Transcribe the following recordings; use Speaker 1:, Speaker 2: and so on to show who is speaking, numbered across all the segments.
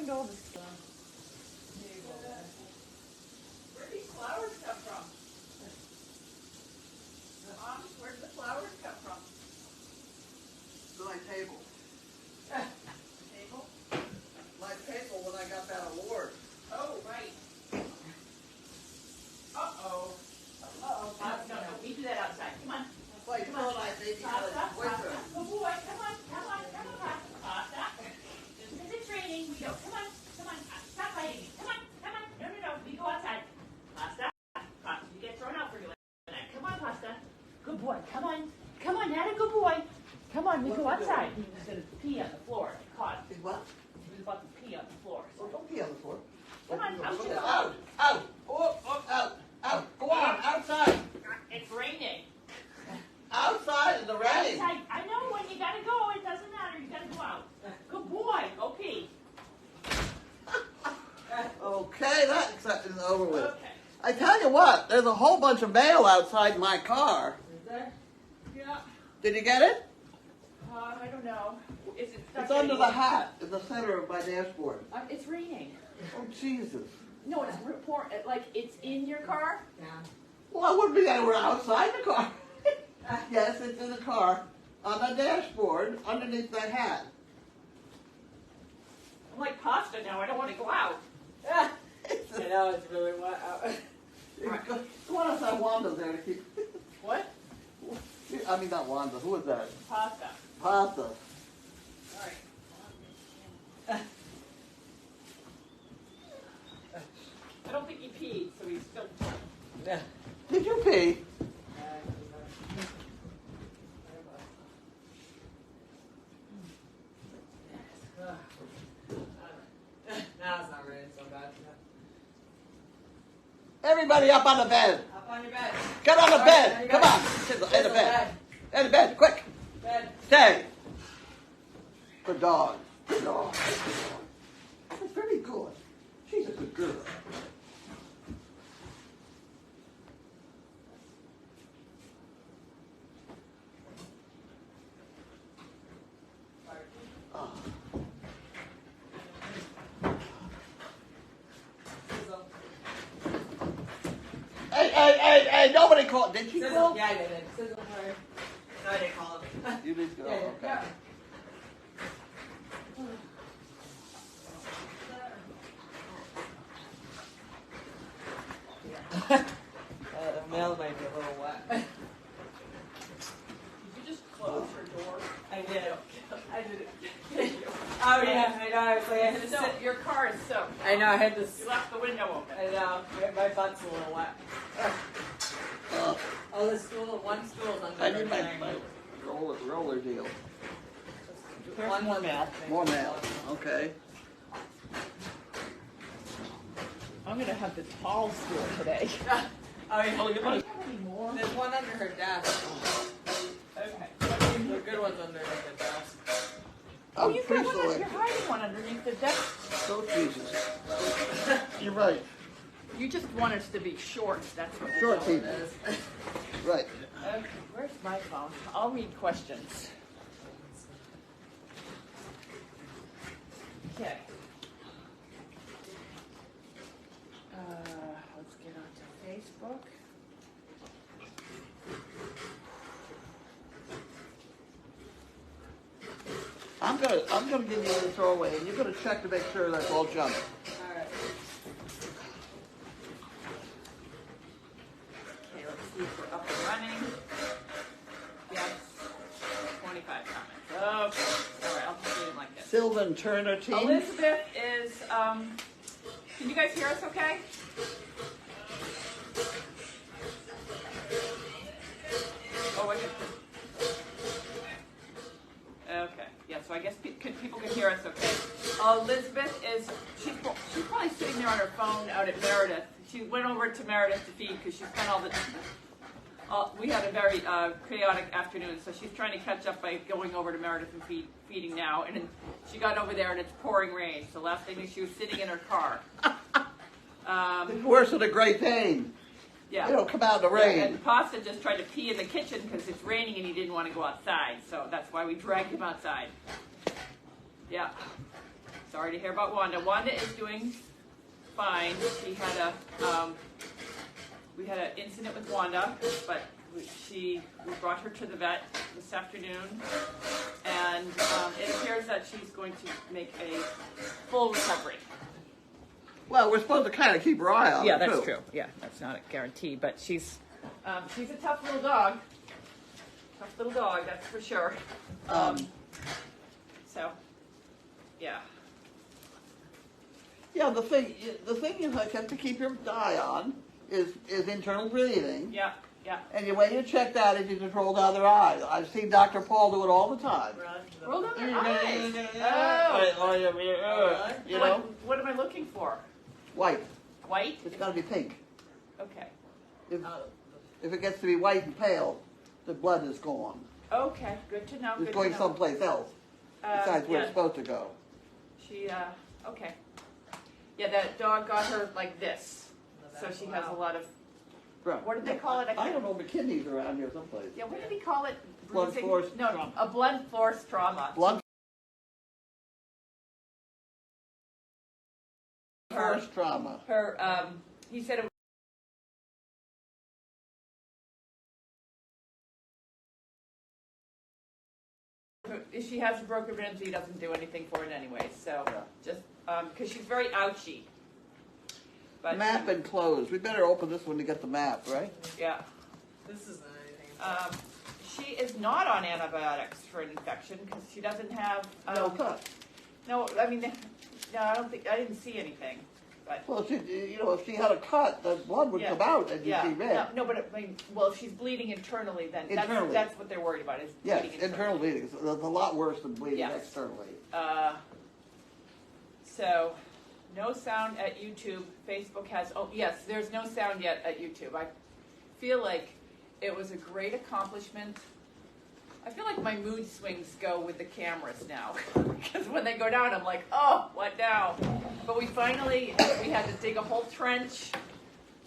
Speaker 1: handle the stuff.
Speaker 2: Where'd these flowers come from? Mom, where did the flowers come from?
Speaker 3: To my table.
Speaker 2: Table?
Speaker 3: My table when I got that award.
Speaker 2: Oh, right. Uh-oh. No, we do that outside. Come on.
Speaker 3: It's like Phil and I maybe had a boyfriend.
Speaker 2: Good boy. Come on, Pasta. Just because it's raining, we go. Come on. Stop fighting me. Come on. No. We go outside. Pasta. You get thrown out for doing that. Come on, Pasta. Good boy. Come on, Dad, a good boy. Come on, we go outside. He was going to pee on the floor. I caught him.
Speaker 3: Did what?
Speaker 2: He was about to pee on the floor.
Speaker 3: Oh, don't pee on the floor.
Speaker 2: Come on,
Speaker 3: Out. Out. Go on, outside.
Speaker 2: It's raining.
Speaker 3: Outside in the rain.
Speaker 2: Outside. I know when you gotta go, it doesn't matter. You gotta go out. Good boy. Okay.
Speaker 3: Okay, that is over with.
Speaker 2: Okay.
Speaker 3: I tell you what, there's a whole bunch of mail outside my car.
Speaker 2: Is there? Yeah.
Speaker 3: Did you get it?
Speaker 2: I don't know. Is it?
Speaker 3: It's under the hat in the center of my dashboard.
Speaker 2: It's raining.
Speaker 3: Oh, Jesus.
Speaker 2: No, it's like it's in your car.
Speaker 1: Yeah.
Speaker 3: Well, I wouldn't be anywhere outside the car. Yes, it's in the car on the dashboard underneath that hat.
Speaker 2: I'm like Pasta now. I don't want to go out.
Speaker 1: I know, it's really wet out.
Speaker 3: Go on outside. Wanda's there to keep.
Speaker 2: What?
Speaker 3: I mean, not Wanda. Who is that?
Speaker 2: Pasta.
Speaker 3: Pasta.
Speaker 2: All right. I don't think he peed, so he's still.
Speaker 1: Yeah.
Speaker 3: Did you pee?
Speaker 1: Now it's not raining so bad.
Speaker 3: Everybody up on the bed.
Speaker 1: Up on your bed.
Speaker 3: Get on the
Speaker 1: All
Speaker 3: bed.
Speaker 1: right,
Speaker 3: Come on. Sit in the bed. In the bed. Quick.
Speaker 1: Bed.
Speaker 3: Stay. Good dog. Good dog. That's very good. She's a good girl. Oh. Hey, nobody called. Did she call?
Speaker 1: Yeah, I did. Sizzle her. No, I didn't call him.
Speaker 3: You did go.
Speaker 1: Yeah,
Speaker 3: Okay.
Speaker 1: yeah. The mail might be a little wet.
Speaker 2: Did you just close your door?
Speaker 1: I did.
Speaker 2: I did it.
Speaker 1: Oh yeah, I know. I was like, I had to
Speaker 2: So,
Speaker 1: sit.
Speaker 2: your car is soaked.
Speaker 1: I know. I had to.
Speaker 2: You left the window open.
Speaker 1: I know. My butt's a little wet. Oh, the stool. One stool's under.
Speaker 3: I need
Speaker 1: the
Speaker 3: my roller deal.
Speaker 1: One more mail.
Speaker 3: More mail. Okay.
Speaker 2: I'm gonna have the tall stool today.
Speaker 1: Oh yeah.
Speaker 2: Oh, you want any more?
Speaker 1: There's one under her desk.
Speaker 2: Okay.
Speaker 1: The good one's underneath the desk.
Speaker 2: Oh,
Speaker 3: I'm
Speaker 2: you've got
Speaker 3: pretty
Speaker 2: one. You're hiding one underneath the desk.
Speaker 3: Oh, Jesus. You're right.
Speaker 2: You just want us to be short. That's what we're
Speaker 3: Short
Speaker 2: doing.
Speaker 3: people. Right.
Speaker 2: Okay, where's my phone? I'll read questions. Okay. Let's get onto Facebook.
Speaker 3: I'm gonna give you the throwaway, and you're gonna check to make sure that's all junk.
Speaker 1: All right.
Speaker 2: Okay, let's see if we're up and running. Yes. 25 comments. Okay. All right, I'll just do it like this.
Speaker 3: Sylvan Turner team.
Speaker 2: Elizabeth is, can you guys hear us okay? Oh, wait. Okay, yeah, so I guess people can hear us okay. Elizabeth is, she's probably sitting there on her phone out at Meredith. She went over to Meredith to feed because she spent all the, we had a very chaotic afternoon, so she's trying to catch up by going over to Meredith and feeding now. And then she got over there and it's pouring rain, so last thing she was sitting in her car.
Speaker 3: Worse than a Great Dane.
Speaker 2: Yeah.
Speaker 3: They don't come out in the rain.
Speaker 2: And Pasta just tried to pee in the kitchen because it's raining and he didn't want to go outside, so that's why we dragged him outside. Yeah. sorry to hear about Wanda. Wanda is doing fine. She had we had an incident with Wanda, but we brought her to the vet this afternoon, and it appears that she's going to make a full recovery.
Speaker 3: Well, we're supposed to kind of keep our eye on her,
Speaker 2: that's
Speaker 3: too.
Speaker 2: true. Yeah, that's not a guarantee, but she's a tough little dog. Tough little dog, that's for sure. So, yeah.
Speaker 3: Yeah, the thing you have to keep your eye on is internal breathing.
Speaker 2: Yeah, yeah.
Speaker 3: And the way you check that is you just roll down their eyes. I've seen Dr. Paul do it all the time.
Speaker 2: Roll down their eyes.
Speaker 3: You know?
Speaker 2: What am I looking for?
Speaker 3: White.
Speaker 2: White?
Speaker 3: It's got to be pink.
Speaker 2: Okay.
Speaker 3: If it gets to be white and pale, the blood is gone.
Speaker 2: Okay, good to know.
Speaker 3: It's going someplace else besides where it's supposed to go.
Speaker 2: Okay. Yeah, that dog got her like this. So she has a lot of, what did they call it?
Speaker 3: I don't know, McKinney's around here someplace.
Speaker 2: Yeah, what did he call it?
Speaker 3: Blunt force
Speaker 2: trauma. A blunt force trauma.
Speaker 3: Blunt force trauma.
Speaker 2: He said it if she has broken ribs, he doesn't do anything for it anyway. So just because she's very ouchy. But
Speaker 3: map and close. We better open this one to get the map, right?
Speaker 2: Yeah.
Speaker 1: This isn't anything.
Speaker 2: She is not on antibiotics for an infection because she doesn't have
Speaker 3: No cut.
Speaker 2: No, I mean, no, I didn't see anything. But
Speaker 3: Well, if she had a cut, the blood would come out and you'd see red.
Speaker 2: No, but I mean, well, if she's bleeding internally, then
Speaker 3: Internally.
Speaker 2: that's what they're worried about is
Speaker 3: Yes,
Speaker 2: bleeding
Speaker 3: internal bleeding. It's a lot worse than bleeding
Speaker 2: Yes.
Speaker 3: externally.
Speaker 2: So, no sound at YouTube. Facebook has, yes, there's no sound yet at YouTube. I feel like it was a great accomplishment. I feel like my mood swings go with the cameras now. Because when they go down, I'm like, oh, what now? But we had to dig a whole trench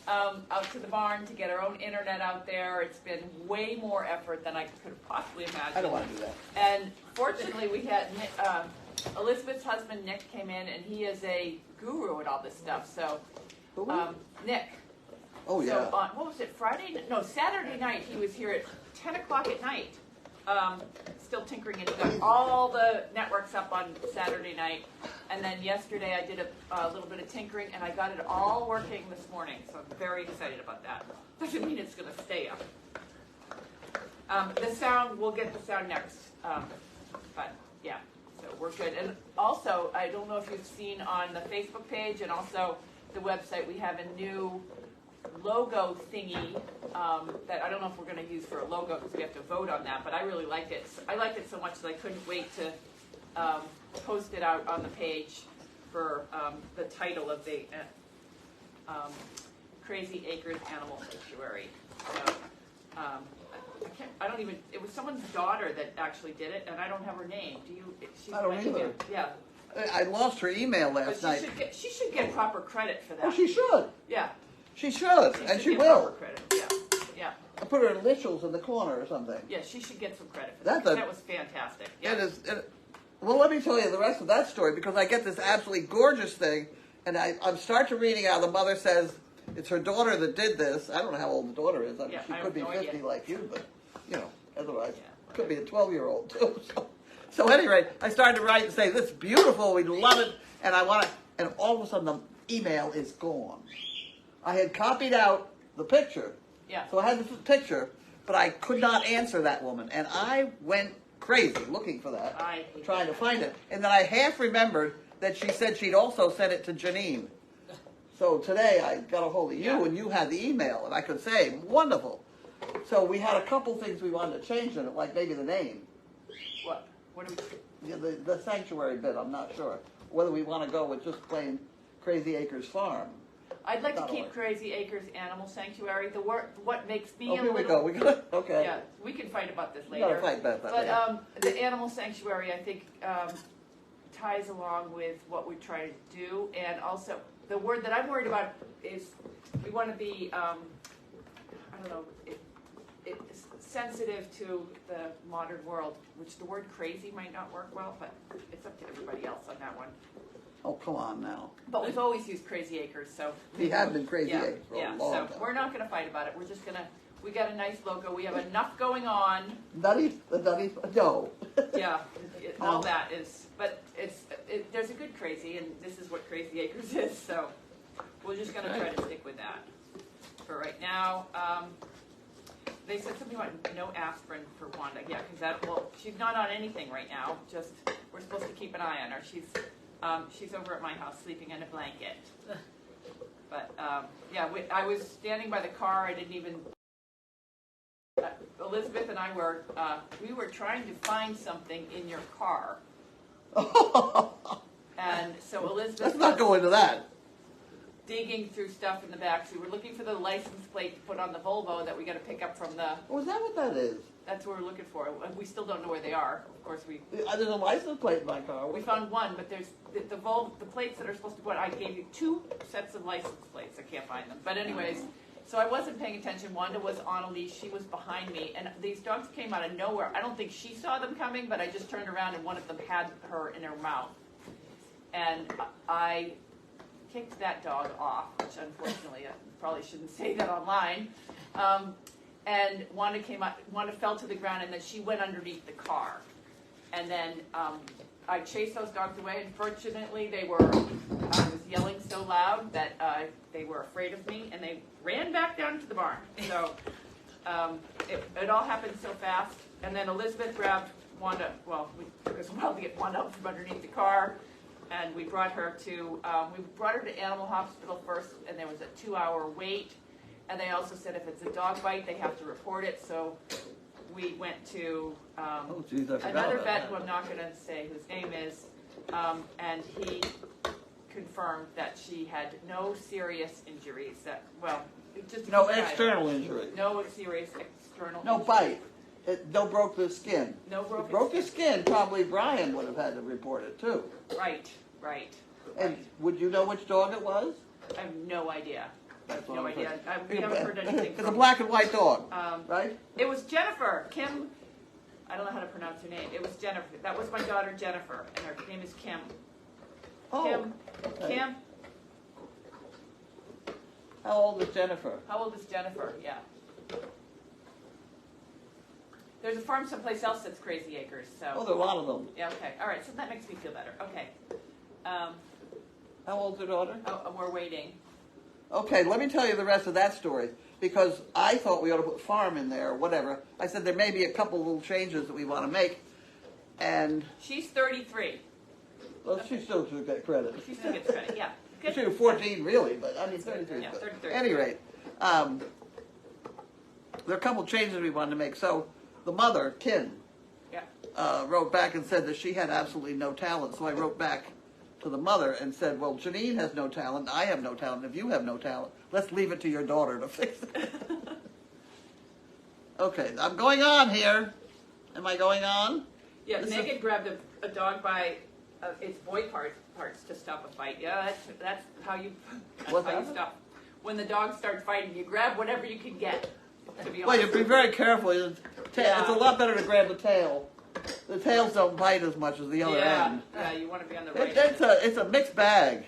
Speaker 2: out to the barn to get our own internet out there. It's been way more effort than I could have possibly imagined.
Speaker 3: I don't want to do that.
Speaker 2: And fortunately, we had Elizabeth's husband, Nick, came in, and he is a guru at all this stuff. So, Nick.
Speaker 3: Oh, yeah.
Speaker 2: So on, what was it, Saturday night, he was here at 10 o'clock at night, still tinkering, and he got all the networks up on Saturday night. And then yesterday I did a little bit of tinkering, and I got it all working this morning. So I'm very excited about that. Doesn't mean it's going to stay up. The sound, we'll get the sound next. But yeah, so we're good. And also, I don't know if you've seen on the Facebook page and also the website, we have a new logo thingy that I don't know if we're going to use for a logo because we have to vote on that, but I really like it. I liked it so much that I couldn't wait to post it out on the page for the title of the Crazy Acres Animal Sanctuary. So, it was someone's daughter that actually did it, and I don't have her name. Do you?
Speaker 3: I don't either.
Speaker 2: Yeah.
Speaker 3: I lost her email last night.
Speaker 2: She should get proper credit for that.
Speaker 3: Oh, she should.
Speaker 2: Yeah.
Speaker 3: She should, and she will.
Speaker 2: Credit. Yeah, yeah.
Speaker 3: I put her initials in the corner or something.
Speaker 2: Yeah, she should get some credit for that. That was fantastic. Yeah.
Speaker 3: Well, let me tell you the rest of that story because I get this absolutely gorgeous thing, and I'm starting reading out. The mother says it's her daughter that did this. I don't know how old the daughter is. I mean, she could be 50 like you, but otherwise could be a 12-year-old too. So at any rate, I started to write and say this is beautiful. We love it, and I want it. And all of a sudden, the email is gone. I had copied out the picture, so I had the picture, but I could not answer that woman, and I went crazy looking for that, trying to find it. And then I half remembered that she said she'd also sent it to Janine. So today I got a hold of you, and you had the email, and I could say, wonderful. So we had a couple things we wanted to change in it, like maybe the name.
Speaker 2: What? What do we?
Speaker 3: The sanctuary bit, I'm not sure. Whether we want to go with just plain Crazy Acres Farm.
Speaker 2: I'd like to keep Crazy Acres Animal Sanctuary. What makes me
Speaker 3: a little... here we go. Okay.
Speaker 2: Yeah, we can fight about this later.
Speaker 3: We gotta fight about that.
Speaker 2: But the Animal Sanctuary, I think, ties along with what we try to do. And also, the word that I'm worried about is we want to be, I don't know, sensitive to the modern world, which the word crazy might not work well, but it's up to everybody else on that one.
Speaker 3: Oh, come on now.
Speaker 2: But we've always used Crazy Acres, so.
Speaker 3: We have been Crazy Acres for a long time.
Speaker 2: So we're not gonna fight about it. We're just gonna, we got a nice logo. We have enough going on.
Speaker 3: Nutty, no.
Speaker 2: Yeah, all that is, but there's a good crazy, and this is what Crazy Acres is, so we're just gonna try to stick with that for right now. They said something about no aspirin for Wanda. Yeah, because she's not on anything right now. Just, we're supposed to keep an eye on her. She's over at my house sleeping in a blanket. But yeah, I was standing by the car. I didn't even. Elizabeth and I were we were trying to find something in your car. And so Elizabeth.
Speaker 3: Let's not go into that.
Speaker 2: Digging through stuff in the back. So we were looking for the license plate to put on the Volvo that we got to pick up from the.
Speaker 3: Oh, is that what that is?
Speaker 2: That's what we're looking for. We still don't know where they are. Of course,
Speaker 3: There's a license plate in my car.
Speaker 2: We found one, but there's the plates that are supposed to put. I gave you 2 sets of license plates. I can't find them. But anyways, so I wasn't paying attention. Wanda was on a leash. She was behind me, and these dogs came out of nowhere. I don't think she saw them coming, but I just turned around and one of them had her in her mouth, and I kicked that dog off, which unfortunately I probably shouldn't say that online. And Wanda came out, Wanda fell to the ground, and then she went underneath the car. And then I chased those dogs away, and fortunately I was yelling so loud that they were afraid of me, and they ran back down to the barn. So it all happened so fast. And then Elizabeth grabbed Wanda, well, it took us a while to get Wanda up from underneath the car. And we brought her to Animal Hospital first, and there was a 2-hour wait. And they also said if it's a dog bite, they have to report it. So we went to another vet who I'm not going to say whose name is, and he confirmed that she had no serious injuries.
Speaker 3: No external injury.
Speaker 2: No serious external.
Speaker 3: No
Speaker 2: injury.
Speaker 3: bite. No broke the skin.
Speaker 2: No broken.
Speaker 3: Broke the skin. Probably Brian would have had to report it too.
Speaker 2: Right.
Speaker 3: And would you know which dog it was?
Speaker 2: I have no idea.
Speaker 3: That's
Speaker 2: No idea. We haven't heard anything.
Speaker 3: It's a black and white dog, right?
Speaker 2: It was Jennifer. Kim, I don't know how to pronounce her name. It was Jennifer. That was my daughter Jennifer, and her name is Kim.
Speaker 3: Oh,
Speaker 2: Kim.
Speaker 3: okay.
Speaker 2: Kim.
Speaker 3: How old is Jennifer?
Speaker 2: How old is Jennifer? Yeah. There's a farm someplace else that's Crazy Acres. So.
Speaker 3: Oh, there are a lot of them.
Speaker 2: Yeah. Okay. All right. So that makes me feel better. Okay.
Speaker 3: How old's your daughter?
Speaker 2: Oh, we're waiting.
Speaker 3: Okay, let me tell you the rest of that story, because I thought we ought to put farm in there or whatever. I said there may be a couple little changes that we want to make, and...
Speaker 2: She's 33.
Speaker 3: Well, she still should get credit.
Speaker 2: She still gets credit, yeah.
Speaker 3: She was 14, really, but I mean 33.
Speaker 2: Yeah, 33.
Speaker 3: At any rate, there are a couple changes we wanted to make. So the mother, Kim, wrote back and said that she had absolutely no talent. So I wrote back to the mother and said, well, Janine has no talent, I have no talent, if you have no talent, let's leave it to your daughter to fix it. Okay, I'm going on here. Am I going on?
Speaker 2: Yeah, Megan grabbed a dog by its boy parts to stop a fight. Yeah, that's how you stop. When the dogs start fighting, you grab whatever you can get, to be honest.
Speaker 3: Well, you be very careful. It's a lot better to grab the tail. The tails don't bite as much as the other end.
Speaker 2: Yeah, you want to be on the right
Speaker 3: end. It's a mixed bag.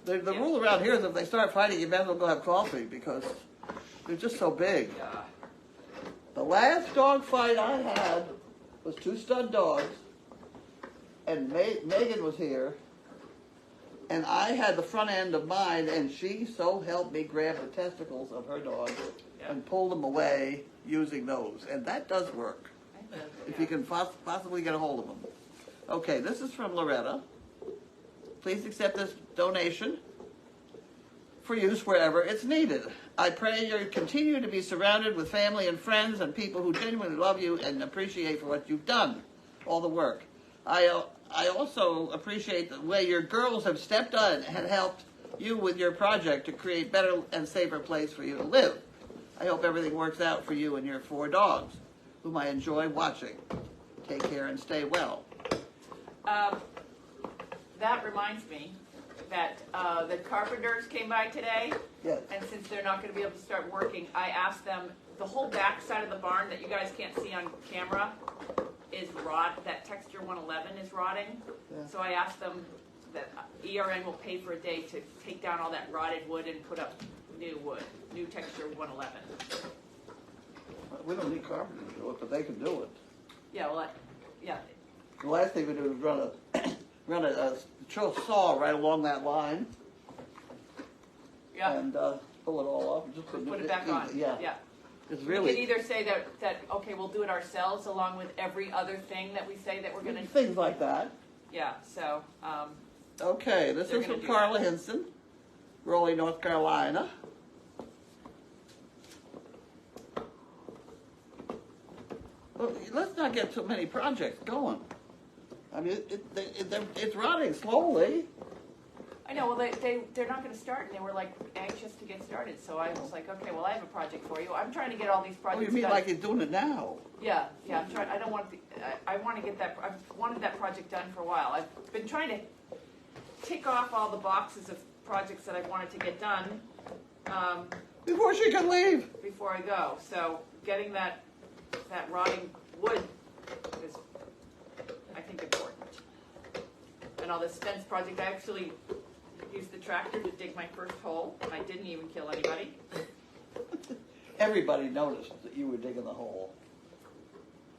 Speaker 3: The rule around here is if they start fighting, you might as well go have coffee because they're just so big.
Speaker 2: Yeah.
Speaker 3: The last dog fight I had was 2 stud dogs, and Megan was here, and I had the front end of mine, and she so helped me grab the testicles of her dog and pull them away using those, and that does work. If you can possibly get a hold of them. Okay, this is from Loretta. Please accept this donation for use wherever it's needed. I pray you continue to be surrounded with family and friends and people who genuinely love you and appreciate for what you've done, all the work. I also appreciate the way your girls have stepped up and helped you with your project to create better and safer place for you to live. I hope everything works out for you and your 4 dogs, whom I enjoy watching. Take care and stay well.
Speaker 2: That reminds me that the carpenters came by today.
Speaker 3: Yes.
Speaker 2: And since they're not going to be able to start working, I asked them the whole back side of the barn that you guys can't see on camera is that texture 111 is rotting.
Speaker 3: Yeah.
Speaker 2: So I asked them that ERN will pay for a day to take down all that rotted wood and put up new wood, new texture 111.
Speaker 3: We don't need carpenters to do it, but they can do it.
Speaker 2: Yeah, well, yeah.
Speaker 3: The last thing we do is run a saw right along that line.
Speaker 2: Yeah.
Speaker 3: And pull it all off and just
Speaker 2: Put it back on.
Speaker 3: Yeah.
Speaker 2: Yeah.
Speaker 3: It's
Speaker 2: We
Speaker 3: really
Speaker 2: can either say that okay, we'll do it ourselves along with every other thing that we say that we're going to.
Speaker 3: things like that.
Speaker 2: Yeah. So.
Speaker 3: Okay, this is from Carla Hinson, Raleigh, North Carolina. Well, let's not get too many projects going. I mean, it's rotting slowly.
Speaker 2: I know. Well, they're not going to start, and they were like anxious to get started. So I was like, okay, well, I have a project for you. I'm trying to get all these projects.
Speaker 3: Oh, you mean
Speaker 2: done.
Speaker 3: like he's doing it now?
Speaker 2: Yeah. I'm trying. I don't want. I want to get that. I've wanted that project done for a while. I've been trying to tick off all the boxes of projects that I wanted to get done
Speaker 3: Before she can leave.
Speaker 2: before I go. So getting that rotting wood is, I think, important. And all this fence project, I actually used the tractor to dig my first hole. I didn't even kill anybody.
Speaker 3: Everybody noticed that you were digging the hole.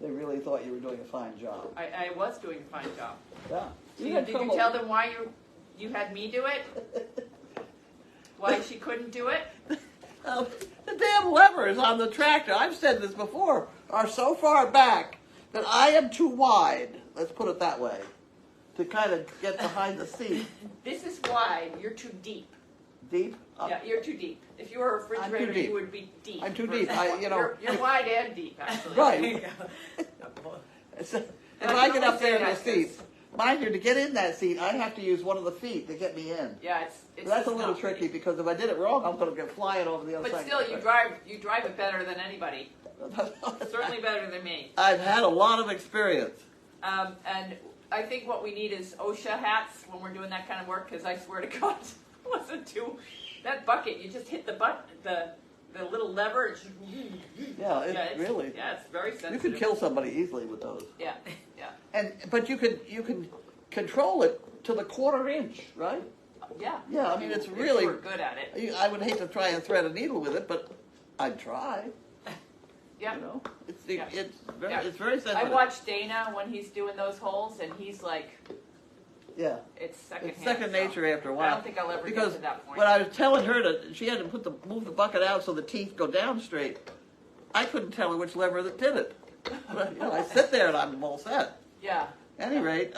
Speaker 3: They really thought you were doing a fine job.
Speaker 2: I was doing a fine job.
Speaker 3: Yeah.
Speaker 2: Did you tell them why you had me do it? Why she couldn't do it?
Speaker 3: The damn levers on the tractor, I've said this before, are so far back that I am too wide, let's put it that way, to kind of get behind the seat.
Speaker 2: This is wide, you're too deep.
Speaker 3: Deep?
Speaker 2: Yeah, you're too deep. If you were a refrigerator,
Speaker 3: deep.
Speaker 2: you would be deep.
Speaker 3: I'm too deep.
Speaker 2: You're wide and deep, actually.
Speaker 3: Right. If I get up there in the seat, mind you, to get in that seat, I have to use one of the feet to get me in.
Speaker 2: Yeah, it's
Speaker 3: That's a little tricky because if I did it wrong, I'm going to get flying over the other
Speaker 2: But
Speaker 3: side.
Speaker 2: still, you drive it better than anybody. Certainly better than me.
Speaker 3: I've had a lot of experience.
Speaker 2: And I think what we need is OSHA hats when we're doing that kind of work, because I swear to God, it wasn't that bucket, you just hit the little lever. It's
Speaker 3: Really.
Speaker 2: Yeah, it's very sensitive.
Speaker 3: You could kill somebody easily with those.
Speaker 2: Yeah.
Speaker 3: But you can control it to the quarter inch, right?
Speaker 2: Yeah.
Speaker 3: Yeah, I mean it's really.
Speaker 2: We're good at it.
Speaker 3: I would hate to try and thread a needle with it, but I'd try.
Speaker 2: Yeah.
Speaker 3: You know, it's
Speaker 2: Yeah.
Speaker 3: very sensitive.
Speaker 2: I watch Dana when he's doing those holes, and he's like,
Speaker 3: yeah,
Speaker 2: it's second
Speaker 3: nature after a while.
Speaker 2: I don't think I'll ever get to that point.
Speaker 3: When I was telling her that she had to move the bucket out so the teeth go down straight, I couldn't tell her which lever that did it. But, I sit there and I'm all set.
Speaker 2: Yeah.
Speaker 3: At any rate,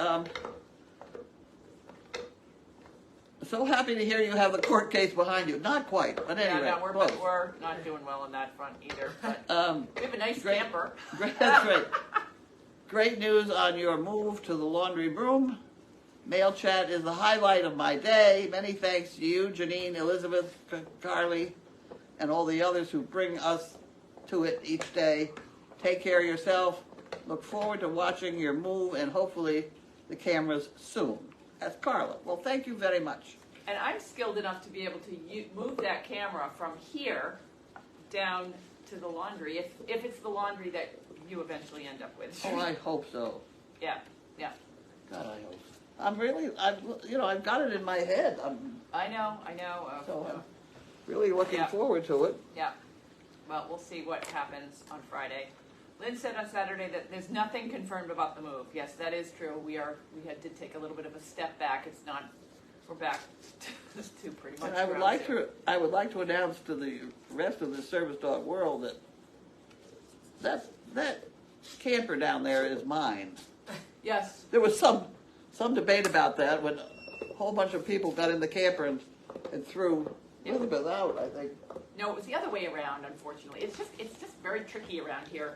Speaker 3: so happy to hear you have the court case behind you. Not quite, but anyway.
Speaker 2: Yeah, no, we're not doing well on that front either. But we have a nice camper.
Speaker 3: That's great. Great news on your move to the laundry room. Mail chat is the highlight of my day. Many thanks to you, Janine, Elizabeth, Carley, and all the others who bring us to it each day. Take care of yourself. Look forward to watching your move and hopefully the cameras soon. That's Carla. Well, thank you very much.
Speaker 2: And I'm skilled enough to be able to move that camera from here down to the laundry, if it's the laundry that you eventually end up with.
Speaker 3: Oh, I hope so.
Speaker 2: Yeah.
Speaker 3: God, I hope so. I've got it in my head.
Speaker 2: I know.
Speaker 3: So I'm really looking forward to it.
Speaker 2: Yeah. Well, we'll see what happens on Friday. Lynn said on Saturday that there's nothing confirmed about the move. Yes, that is true. We had to take a little bit of a step back. We're back to pretty much.
Speaker 3: And I would like to announce to the rest of the service dog world that camper down there is mine.
Speaker 2: Yes.
Speaker 3: There was some debate about that when a whole bunch of people got in the camper and threw Elizabeth out, I think.
Speaker 2: No, it was the other way around, unfortunately. It's just very tricky around here.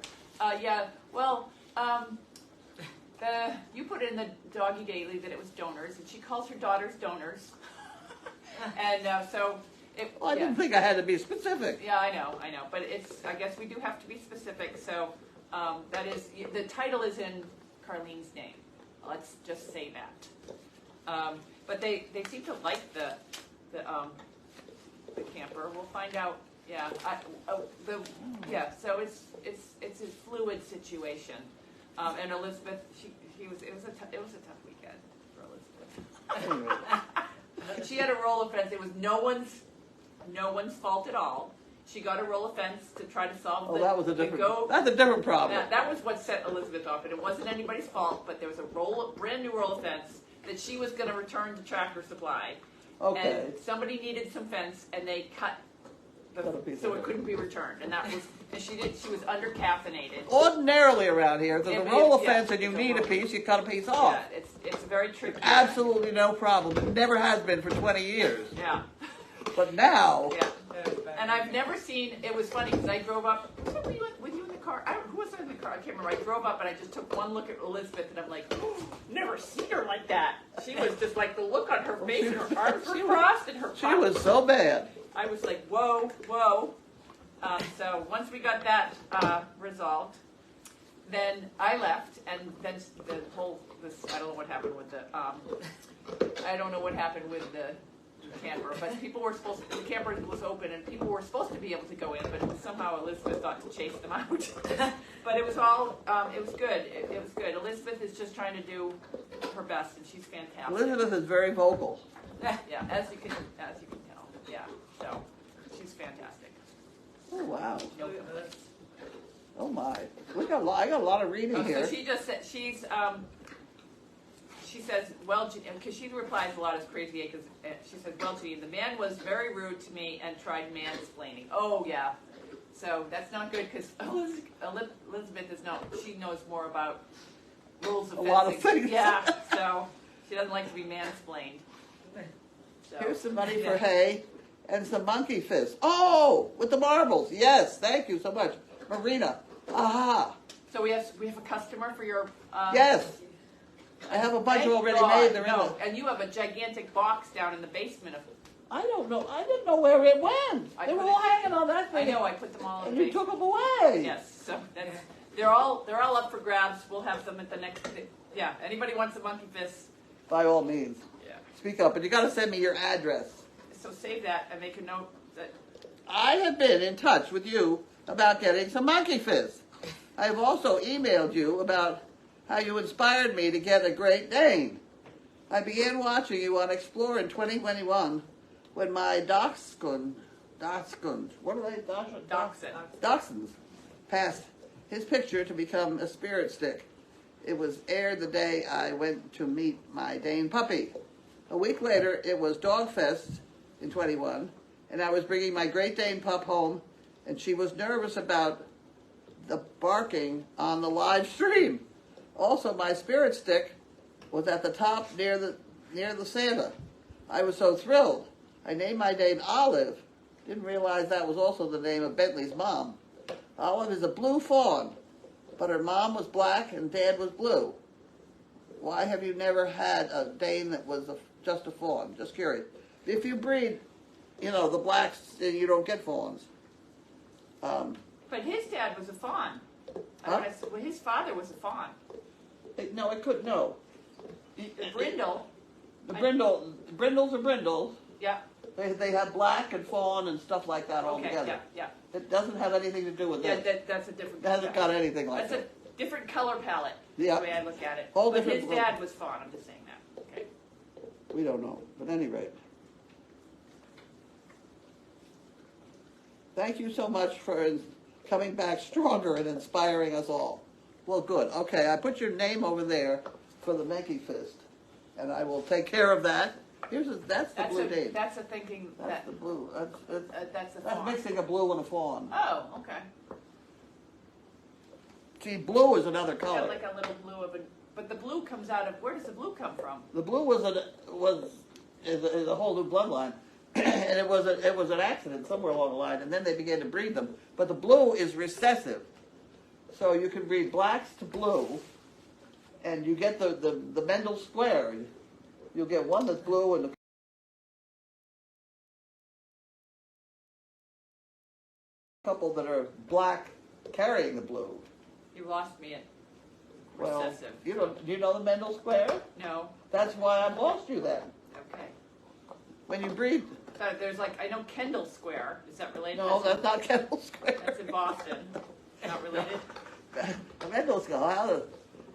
Speaker 2: You put in the Doggy Daily that it was donors, and she calls her daughters donors. And
Speaker 3: I didn't think I had to be specific.
Speaker 2: Yeah, I know. But I guess we do have to be specific. So that is, the title is in Carlene's name. Let's just say that. But they seem to like the camper. We'll find out Yeah, so it's a fluid situation. And Elizabeth, it was a tough weekend for Elizabeth. She had a roll of fence. It was no one's fault at all. She got a roll of fence to try to solve
Speaker 3: that's a different problem.
Speaker 2: That was what set Elizabeth off, and it wasn't anybody's fault, but there was a brand new roll of fence that she was going to return to Tractor Supply.
Speaker 3: Okay.
Speaker 2: And somebody needed some fence, and they cut so it couldn't be returned, and that was because she was under caffeinated.
Speaker 3: Ordinarily around here, if there's a roll of fence and you need a piece, you cut a piece off.
Speaker 2: Yeah, it's very tricky.
Speaker 3: Absolutely no problem. It never has been for 20 years.
Speaker 2: Yeah.
Speaker 3: But now.
Speaker 2: Yeah. And I've never seen. It was funny because I drove up. Were you in the car? Who was in the car? I can't remember. I drove up and I just took one look at Elizabeth, and I'm like, never seen her like that. She was just like the look on her face, and her arms were crossed, and her.
Speaker 3: She was so bad.
Speaker 2: I was like, whoa, whoa. So once we got that resolved, then I left, and then I don't know what happened with the camper, but the camper was open, and people were supposed to be able to go in, but somehow Elizabeth thought to chase them out. But it was all, it was good. It was good. Elizabeth is just trying to do her best, and she's fantastic.
Speaker 3: Elizabeth is very vocal.
Speaker 2: Yeah, as you can tell. Yeah, so she's fantastic.
Speaker 3: Oh wow.
Speaker 2: No,
Speaker 3: oh my. I got a lot of reading here.
Speaker 2: So she just said she says, well, because she replies a lot as Crazy Acres. She said, well, Janine, the man was very rude to me and tried mansplaining. Oh yeah. So that's not good because Elizabeth she knows more about rules of fencing.
Speaker 3: A lot of things.
Speaker 2: Yeah. So she doesn't like to be mansplained. So.
Speaker 3: Here's some money for hay and some monkey fist. Oh, with the marbles. Yes, thank you so much, Marina. Aha.
Speaker 2: So we have a customer for your.
Speaker 3: Yes. I have a bunch already made. They're
Speaker 2: and you have a gigantic box down in the basement of.
Speaker 3: I don't know. I didn't know where it went. They were all hanging on that thing.
Speaker 2: I know. I put them all in.
Speaker 3: And
Speaker 2: the
Speaker 3: you took them away.
Speaker 2: Yes. So they're all up for grabs. We'll have them at the next. Yeah. Anybody wants a monkey fist?
Speaker 3: By all means.
Speaker 2: Yeah.
Speaker 3: Speak up, but you got to send me your address.
Speaker 2: So save that and make a note that.
Speaker 3: I have been in touch with you about getting some monkey fist. I have also emailed you about how you inspired me to get a Great Dane. I began watching you on Explore in 2021 when my Dachshund, what are they? Dachshunds passed his picture to become a spirit stick. It was aired the day I went to meet my Dane puppy. A week later, it was Dog Fest in 21, and I was bringing my Great Dane pup home, and she was nervous about the barking on the live stream. Also, my spirit stick was at the top near the Santa. I was so thrilled. I named my Dane Olive. Didn't realize that was also the name of Bentley's mom. Olive is a blue fawn, but her mom was black and dad was blue. Why have you never had a Dane that was just a fawn? Just curious. If you breed, the blacks, you don't get fawns.
Speaker 2: But his dad was a fawn.
Speaker 3: Huh?
Speaker 2: Well, his father was a fawn.
Speaker 3: No, it could no.
Speaker 2: The brindle.
Speaker 3: Brindles are brindles.
Speaker 2: Yeah.
Speaker 3: They have black and fawn and stuff like that all together.
Speaker 2: Yeah.
Speaker 3: It doesn't have anything to do with that.
Speaker 2: That's a different.
Speaker 3: It hasn't got anything like that.
Speaker 2: That's a different color palette.
Speaker 3: Yeah.
Speaker 2: The way I look at it.
Speaker 3: Whole
Speaker 2: but
Speaker 3: different
Speaker 2: his dad was fawn. I'm just saying that. Okay.
Speaker 3: We don't know, but at any rate. Thank you so much for coming back stronger and inspiring us all. Well, good. Okay, I put your name over there for the monkey fist, and I will take care of that. That's the blue Dane.
Speaker 2: That's a thinking.
Speaker 3: That's the blue.
Speaker 2: That's a
Speaker 3: That's
Speaker 2: fawn.
Speaker 3: mixing a blue and a fawn.
Speaker 2: Oh, okay.
Speaker 3: See, blue is another color.
Speaker 2: Yeah, like a little blue of a. But the blue comes out of. Where does the blue come from?
Speaker 3: The blue is a whole new bloodline, and it was an accident somewhere along the line, and then they began to breed them. But the blue is recessive, so you can breed blacks to blue, and you get the Mendel square. You'll get one that's blue and a couple that are black carrying the blue.
Speaker 2: You lost me at
Speaker 3: Well,
Speaker 2: recessive.
Speaker 3: do you know the Mendel square?
Speaker 2: No.
Speaker 3: That's why I lost you then.
Speaker 2: Okay.
Speaker 3: When you breed
Speaker 2: There's like, I know Kendall Square. Is that related?
Speaker 3: No, that's not Kendall Square.
Speaker 2: That's in Boston. Not related?
Speaker 3: Kendall Square,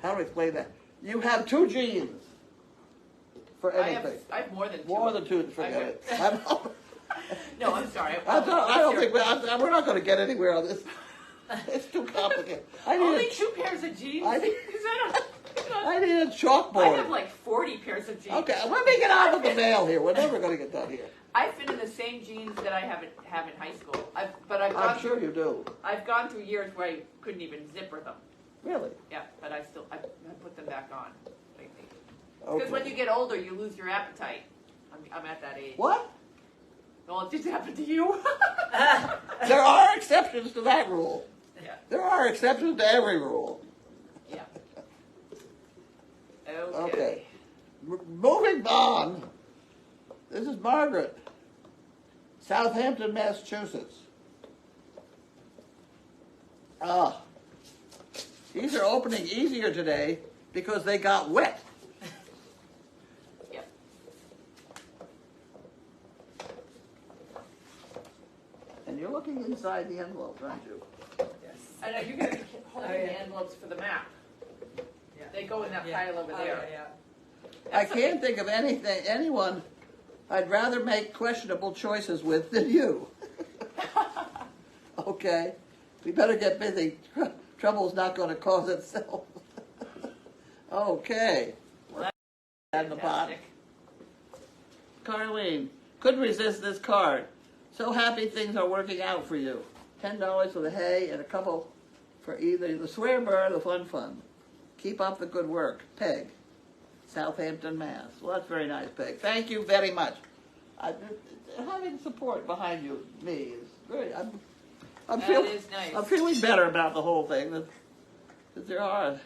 Speaker 3: how to explain that? You have 2 genes for anything.
Speaker 2: I have more than 2.
Speaker 3: More than 2, forget it.
Speaker 2: No, I'm sorry.
Speaker 3: I don't think we're not going to get anywhere on this. It's too complicated.
Speaker 2: Only 2 pairs of jeans?
Speaker 3: I need a chalkboard.
Speaker 2: I have like 40 pairs of jeans.
Speaker 3: Okay, let me get on with the mail here. We're never going to get done here.
Speaker 2: I fit in the same jeans that I have in high school.
Speaker 3: I'm sure you do.
Speaker 2: I've gone through years where I couldn't even zipper them.
Speaker 3: Really?
Speaker 2: Yeah, but I put them back on.
Speaker 3: Okay.
Speaker 2: Because when you get older, you lose your appetite. I'm at that age.
Speaker 3: What?
Speaker 2: Well, it just happened to you.
Speaker 3: There are exceptions to that rule.
Speaker 2: Yeah.
Speaker 3: There are exceptions to every rule.
Speaker 2: Yeah.
Speaker 3: Okay. Moving on. This is Margaret. Southampton, Massachusetts. These are opening easier today because they got wet.
Speaker 2: Yep.
Speaker 3: And you're looking inside the envelopes, aren't you?
Speaker 1: Yes.
Speaker 2: I know you're going to be holding the envelopes for the map.
Speaker 1: Yeah.
Speaker 2: They go in that pile over there.
Speaker 1: Yeah.
Speaker 3: I can't think of anyone I'd rather make questionable choices with than you. Okay, we better get busy. Trouble's not going to cause itself. Okay. And the pot. Carlene, couldn't resist this card. So happy things are working out for you. $10 for the hay and a couple for either the swear bar or the fun fund. Keep up the good work. Peg. Southampton, Mass. Well, that's very nice, Peg. Thank you very much. Having support behind you, me, is very. I'm feeling better about the whole thing. That there are.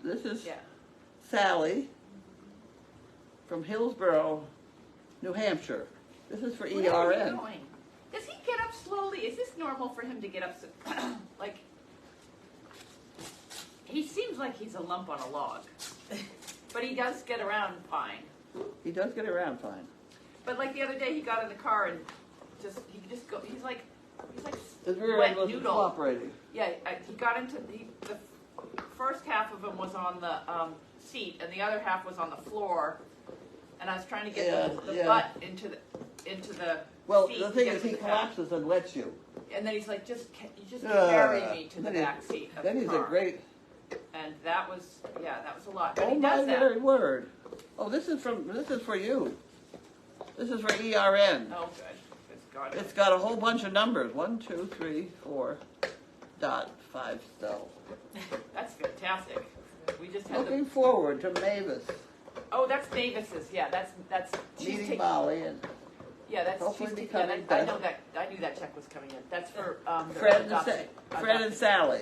Speaker 3: This is Sally from Hillsborough, New Hampshire. This is for ERN.
Speaker 2: What are you doing? Does he get up slowly? Is this normal for him to get up so, like? He seems like he's a lump on a log, but he does get around fine.
Speaker 3: He does get around fine.
Speaker 2: But like the other day, he got in the car and he's like
Speaker 3: His rear
Speaker 2: wet
Speaker 3: end wasn't
Speaker 2: noodle.
Speaker 3: cooperating.
Speaker 2: Yeah, he got into the first half of him was on the seat, and the other half was on the floor. And I was trying to get the butt into the
Speaker 3: Well,
Speaker 2: seat
Speaker 3: the thing is,
Speaker 2: to
Speaker 3: he
Speaker 2: the car.
Speaker 3: collapses and lets you.
Speaker 2: And then he's like, you just carry me to the
Speaker 3: then
Speaker 2: back seat of
Speaker 3: Then
Speaker 2: the
Speaker 3: he's
Speaker 2: car.
Speaker 3: a great.
Speaker 2: And that was a lot. But
Speaker 3: Oh
Speaker 2: he
Speaker 3: my
Speaker 2: does that.
Speaker 3: very word! Oh, this is for you. This is for ERN.
Speaker 2: Oh, good.
Speaker 3: It's got a whole bunch of numbers. 1, 2, 3, 4. .5 still.
Speaker 2: That's fantastic. We just had
Speaker 3: Looking forward to Mavis
Speaker 2: Oh, that's Mavis's. Yeah, that's
Speaker 3: meeting Molly and
Speaker 2: hopefully
Speaker 3: becoming
Speaker 2: I know that. I knew that check was coming in. That's for
Speaker 3: Fred and Sally.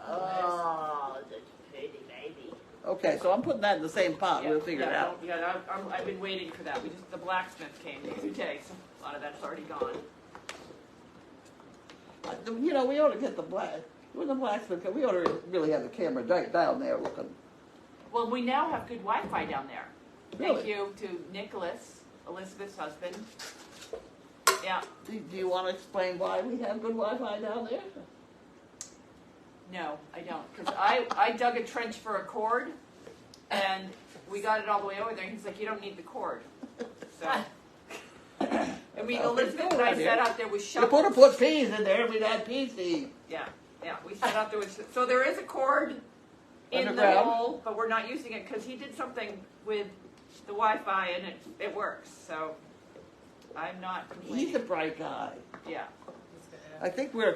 Speaker 2: Oh, the pretty baby.
Speaker 3: Okay, so I'm putting that in the same pot.
Speaker 2: Yeah,
Speaker 3: We'll figure it out.
Speaker 2: I've been waiting for that. The blacksmith came the other day, so a lot of that's already gone.
Speaker 3: We ought to get the blacksmith. We ought to really have the camera down there looking.
Speaker 2: Well, we now have good Wi-Fi down there.
Speaker 3: Really?
Speaker 2: Thank you to Nicholas, Elizabeth's husband. Yeah.
Speaker 3: Do you want to explain why we have good Wi-Fi down there?
Speaker 2: No, I don't, because I dug a trench for a cord, and we got it all the way over there. And he's like, "You don't need the cord." So, I mean, Elizabeth and I sat out there with shovels.
Speaker 3: You put peas in there. We'd had peas to eat.
Speaker 2: Yeah, we sat out there with. So there is a cord in the hole, but we're not using it because he did something with the Wi-Fi and it works. So I'm not complaining.
Speaker 3: He's a bright guy.
Speaker 2: Yeah.
Speaker 3: I think we're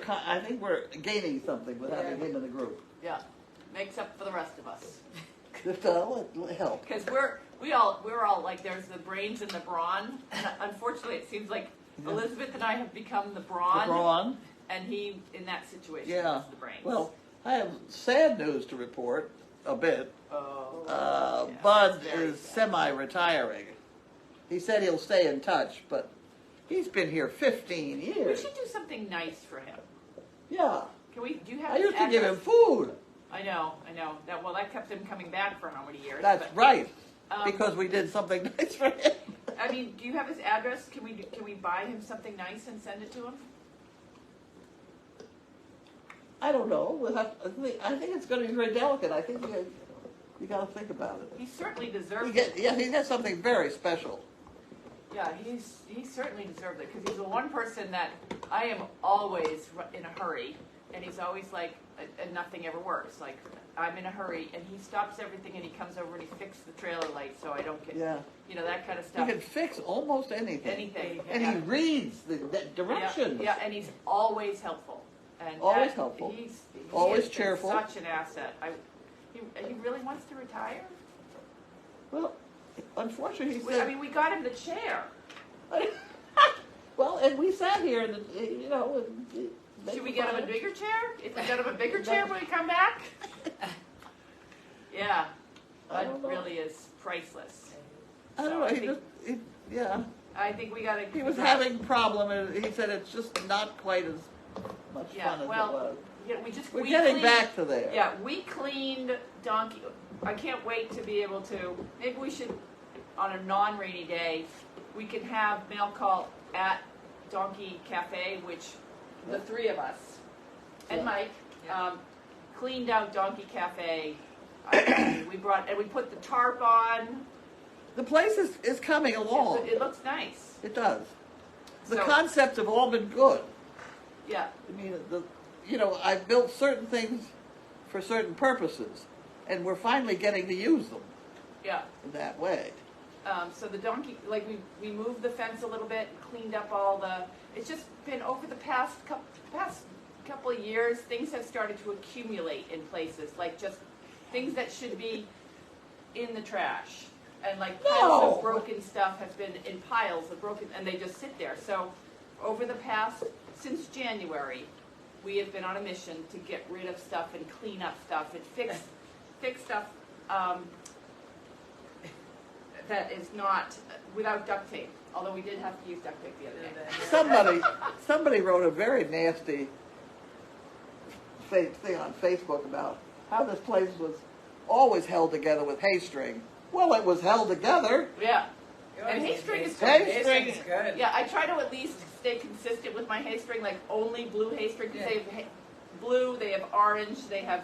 Speaker 3: gaining something with having him in the group.
Speaker 2: Yeah, makes up for the rest of us.
Speaker 3: It'll help.
Speaker 2: Because we're all like there's the brains and the brawn, and unfortunately it seems like Elizabeth and I have become the brawn.
Speaker 3: The brawn.
Speaker 2: And he in that situation
Speaker 3: is
Speaker 2: the brains.
Speaker 3: Well, I have sad news to report. A bit.
Speaker 2: Oh.
Speaker 3: Bud is semi-retiring. He said he'll stay in touch, but he's been here 15 years.
Speaker 2: We should do something nice for him.
Speaker 3: Yeah.
Speaker 2: Do you have
Speaker 3: I
Speaker 2: his
Speaker 3: used to give him
Speaker 2: address?
Speaker 3: food.
Speaker 2: I know. That kept him coming back for how many years?
Speaker 3: That's right. because we did something nice for him.
Speaker 2: I mean, do you have his address? Can we buy him something nice and send it to him?
Speaker 3: I don't know. I think it's going to be very delicate. I think you got to think about it.
Speaker 2: He certainly deserves it.
Speaker 3: Yeah, he has something very special.
Speaker 2: Yeah, he certainly deserved it because he's the one person that I am always in a hurry, and he's always like, and nothing ever works. Like I'm in a hurry, and he stops everything, and he comes over and he fixes the trailer light so I don't get, that kind of stuff.
Speaker 3: He can fix almost anything.
Speaker 2: Anything,
Speaker 3: and he reads the directions.
Speaker 2: Yeah, and he's always helpful. And
Speaker 3: always helpful.
Speaker 2: He
Speaker 3: always
Speaker 2: has
Speaker 3: cheerful.
Speaker 2: Been such an asset. He really wants to retire.
Speaker 3: Well, unfortunately, he said.
Speaker 2: I mean, we got him the chair.
Speaker 3: Well, and we sat here, and
Speaker 2: should we get him a bigger chair? If we get him a bigger chair when we come back? Yeah, that really is priceless.
Speaker 3: I don't know. Yeah.
Speaker 2: I think we got to.
Speaker 3: He was having a problem, and he said it's just not quite as much fun as it was.
Speaker 2: Yeah,
Speaker 3: We're getting back to there.
Speaker 2: Yeah, we cleaned Donkey. I can't wait to be able to. Maybe we should, on a non-rainy day, we can have mail call at Donkey Cafe, which the three of us and Mike cleaned out Donkey Cafe. We put the tarp on.
Speaker 3: The place is coming along.
Speaker 2: It looks nice.
Speaker 3: It does. The concepts have all been good.
Speaker 2: Yeah.
Speaker 3: I mean, I've built certain things for certain purposes, and we're finally getting to use them.
Speaker 2: Yeah.
Speaker 3: In that way.
Speaker 2: So the donkey, like we moved the fence a little bit, cleaned up all the. It's just been over the past couple of years, things have started to accumulate in places, like just things that should be in the trash, and like piles of broken stuff has been in piles of broken, and they just sit there. So over the since January, we have been on a mission to get rid of stuff and clean up stuff and fix stuff. That is not without duct tape, although we did have to use duct tape the other day.
Speaker 3: Somebody wrote a very nasty thing on Facebook about how this place was always held together with hay string. Well, it was held together.
Speaker 2: Yeah. And hay string is good.
Speaker 1: Hay string is good.
Speaker 2: Yeah, I try to at least stay consistent with my hay string, like only blue hay string. They have blue, they have orange, they have,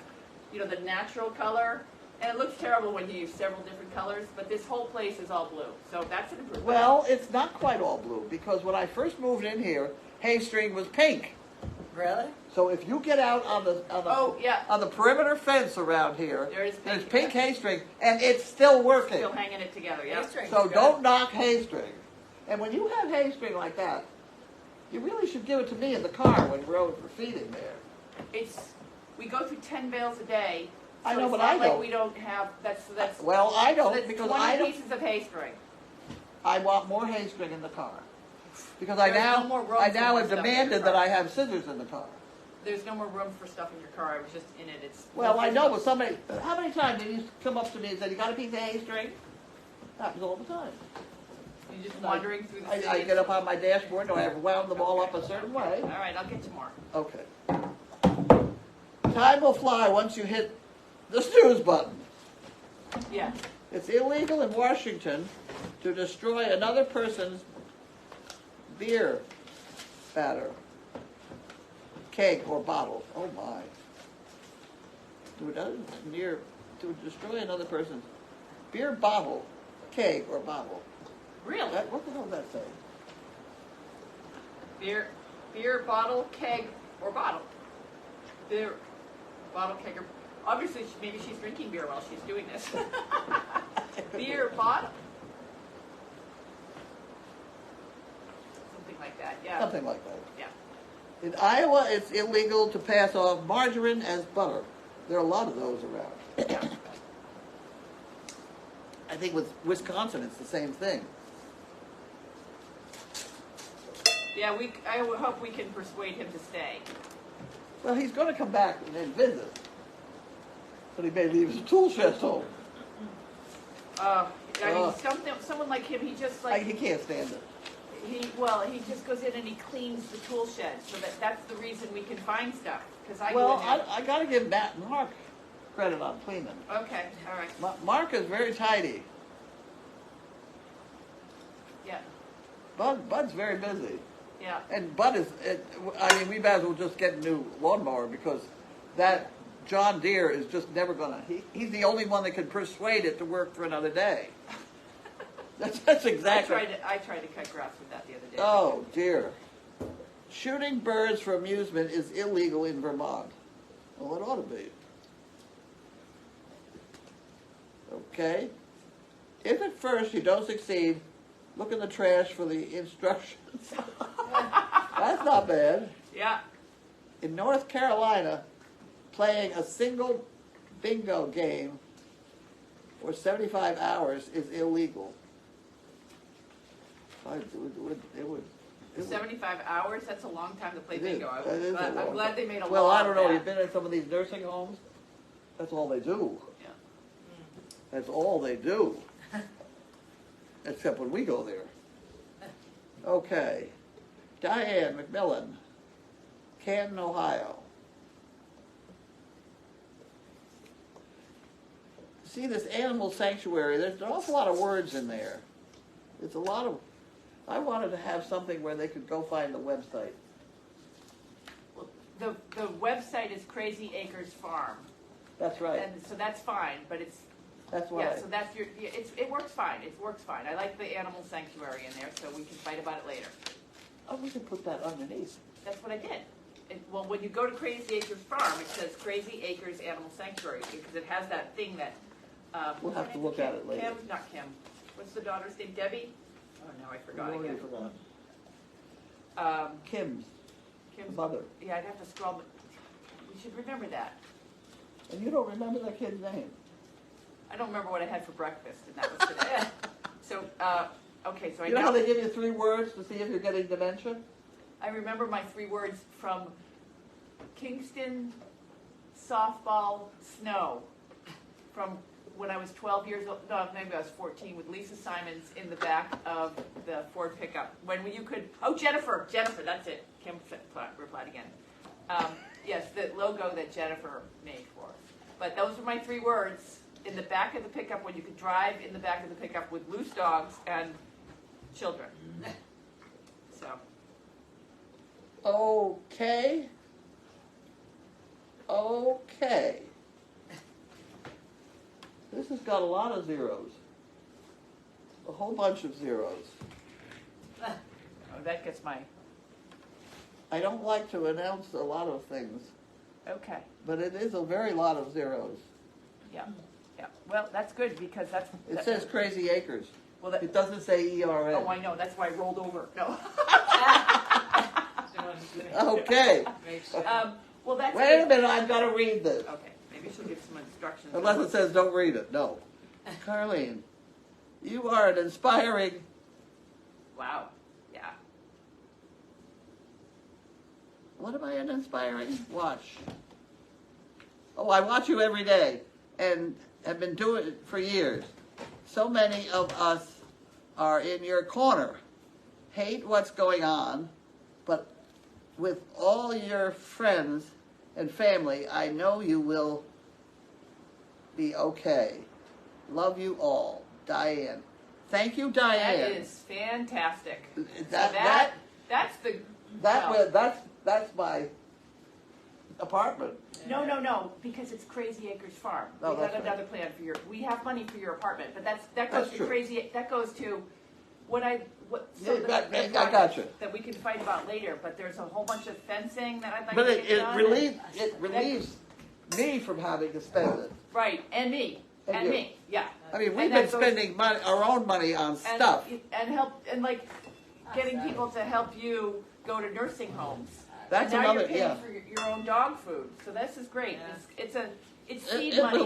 Speaker 2: the natural color. And it looks terrible when you use several different colors, but this whole place is all blue. So that's an improvement.
Speaker 3: Well, it's not quite all blue, because when I first moved in here, hay string was pink.
Speaker 1: Really?
Speaker 3: So if you get out on the perimeter fence around here, there's pink hay string, and it's still working.
Speaker 2: Still hanging it together, yeah.
Speaker 3: So don't knock hay string. And when you have hay string like that, you really should give it to me in the car when we're over for feeding there.
Speaker 2: We go through 10 bales a day. So
Speaker 3: I know, but
Speaker 2: I don't.
Speaker 3: Like
Speaker 2: we don't have. That's.
Speaker 3: Well, I don't
Speaker 2: that's
Speaker 3: because
Speaker 2: 20
Speaker 3: I don't.
Speaker 2: pieces of hay string.
Speaker 3: I want more hay string in the car because
Speaker 2: There's
Speaker 3: I
Speaker 2: no more room
Speaker 3: now
Speaker 2: for more
Speaker 3: have
Speaker 2: stuff in
Speaker 3: demanded
Speaker 2: your
Speaker 3: that
Speaker 2: car.
Speaker 3: I have scissors in the car.
Speaker 2: There's no more room for stuff in your car. I was just in it.
Speaker 3: Well, I know, but somebody. How many times did you come up to me and say, "You got a piece of hay string?" Happens all the time.
Speaker 2: You're just wandering through the city.
Speaker 3: I get up on my dashboard, and I have wound them all up a certain way.
Speaker 2: All right, I'll get you more.
Speaker 3: Okay. Time will fly once you hit the snooze button.
Speaker 2: Yeah.
Speaker 3: It's illegal in Washington to destroy another person's beer batter, keg, or bottle. Oh my. To destroy another person's beer bottle, keg, or bottle.
Speaker 2: Really?
Speaker 3: What the hell does that say?
Speaker 2: Beer, bottle, keg, or bottle. Beer, bottle, keg, or... Obviously, maybe she's drinking beer while she's doing this. Beer, bottle. Something like that, yeah.
Speaker 3: Something like that.
Speaker 2: Yeah.
Speaker 3: In Iowa, it's illegal to pass off margarine as butter. There are a lot of those around.
Speaker 2: Yeah.
Speaker 3: I think with Wisconsin, it's the same thing.
Speaker 2: Yeah, I hope we can persuade him to stay.
Speaker 3: Well, he's going to come back and visit. But he may leave his tool chest home.
Speaker 2: I mean, someone like him, he just like...
Speaker 3: He can't stand it.
Speaker 2: He just goes in and he cleans the tool shed, so that's the reason we can find stuff. Because I
Speaker 3: got to give Matt and Mark credit on cleaning.
Speaker 2: Okay, all right.
Speaker 3: Mark is very tidy.
Speaker 2: Yeah.
Speaker 3: Bud's very busy.
Speaker 2: Yeah.
Speaker 3: And Bud is, I mean, we might as well just get a new lawnmower because that John Deere is just never gonna, he's the only one that can persuade it to work for another day. That's exactly.
Speaker 2: I tried to cut grass with that the other day.
Speaker 3: Oh, dear. Shooting birds for amusement is illegal in Vermont. Well, it ought to be. Okay. If at first you don't succeed, look in the trash for the instructions. That's not bad.
Speaker 2: Yeah.
Speaker 3: In North Carolina, playing a single bingo game for 75 hours is illegal. It would
Speaker 2: 75 hours? That's a long time to play bingo.
Speaker 3: I'm
Speaker 2: glad they made a law.
Speaker 3: Well, I don't know.
Speaker 2: That.
Speaker 3: You've been in some of these nursing homes? That's all they do.
Speaker 2: Yeah.
Speaker 3: That's all they do. Except when we go there. Okay. Diane McMillan, Canton, Ohio. See this animal sanctuary, there's an awful lot of words in there. It's a lot of, I wanted to have something where they could go find the website.
Speaker 2: The website is Crazy Acres Farm.
Speaker 3: That's right.
Speaker 2: And so that's fine, but it's,
Speaker 3: That's what
Speaker 2: yeah, so that's your, it works fine, it works fine. I like the animal sanctuary in there, so we can fight about it later.
Speaker 3: Oh, we can put that underneath.
Speaker 2: That's what I did. Well, when you go to Crazy Acres Farm, it says Crazy Acres Animal Sanctuary, because it has that thing that,
Speaker 3: We'll have to look at it later.
Speaker 2: Not Kim. What's the daughter's name? Debbie? Oh, no, I forgot
Speaker 3: We
Speaker 2: again.
Speaker 3: already forgot. Kim's mother.
Speaker 2: Yeah, I'd have to scroll. We should remember that.
Speaker 3: And you don't remember that kid's name?
Speaker 2: I don't remember what I had for breakfast, and that was today. So, okay, so I
Speaker 3: You know how they give you 3 words to see if you're getting dementia?
Speaker 2: I remember my 3 words from Kingston softball snow from when I was 12 years old, no, maybe I was 14, with Lisa Simons in the back of the Ford pickup. When you could, oh, Jennifer, that's it. Kim replied again. Yes, the logo that Jennifer made for us. But those were my 3 words in the back of the pickup when you could drive in the back of the pickup with loose dogs and children. So.
Speaker 3: Okay. Okay. This has got a lot of zeros. A whole bunch of zeros.
Speaker 2: Oh, that gets my...
Speaker 3: I don't like to announce a lot of things,
Speaker 2: Okay.
Speaker 3: but it is a very lot of zeros.
Speaker 2: Yeah. Yeah. Well, that's good because that's...
Speaker 3: It says Crazy Acres.
Speaker 2: Well, that,
Speaker 3: It doesn't say ERN.
Speaker 2: oh, I know. That's why I rolled over. No.
Speaker 3: Okay.
Speaker 2: Well, that's
Speaker 3: Wait a
Speaker 2: good.
Speaker 3: minute, I've got to read this.
Speaker 2: Okay. Maybe she'll give some instructions.
Speaker 3: Unless it says don't read it. No. Carlene, you are an inspiring...
Speaker 2: Wow. Yeah.
Speaker 3: What am I an inspiring? Watch. Oh, I watch you every day and have been doing it for years. So many of us are in your corner. Hate what's going on, but with all your friends and family, I know you will be okay. Love you all. Diane. Thank you, Diane.
Speaker 2: That is fantastic.
Speaker 3: That's my apartment.
Speaker 2: No, because it's Crazy Acres Farm.
Speaker 3: Oh,
Speaker 2: We got
Speaker 3: that's
Speaker 2: another plan for your. We have money for your apartment, but that goes
Speaker 3: That's
Speaker 2: to
Speaker 3: true.
Speaker 2: crazy. That goes to what I
Speaker 3: got you.
Speaker 2: that we can fight about later. But there's a whole bunch of fencing that I'd like
Speaker 3: But
Speaker 2: to get done.
Speaker 3: it relieves me from having to spend it.
Speaker 2: Right, and me,
Speaker 3: And you.
Speaker 2: me, yeah.
Speaker 3: I mean, we've
Speaker 2: And
Speaker 3: been
Speaker 2: that goes-
Speaker 3: spending money, our own money on
Speaker 2: and,
Speaker 3: stuff.
Speaker 2: and help and like getting people to help you go to nursing homes.
Speaker 3: That's
Speaker 2: and now
Speaker 3: another,
Speaker 2: you're paying
Speaker 3: yeah.
Speaker 2: for your own dog food, so this is great. It's seed
Speaker 3: It
Speaker 2: money.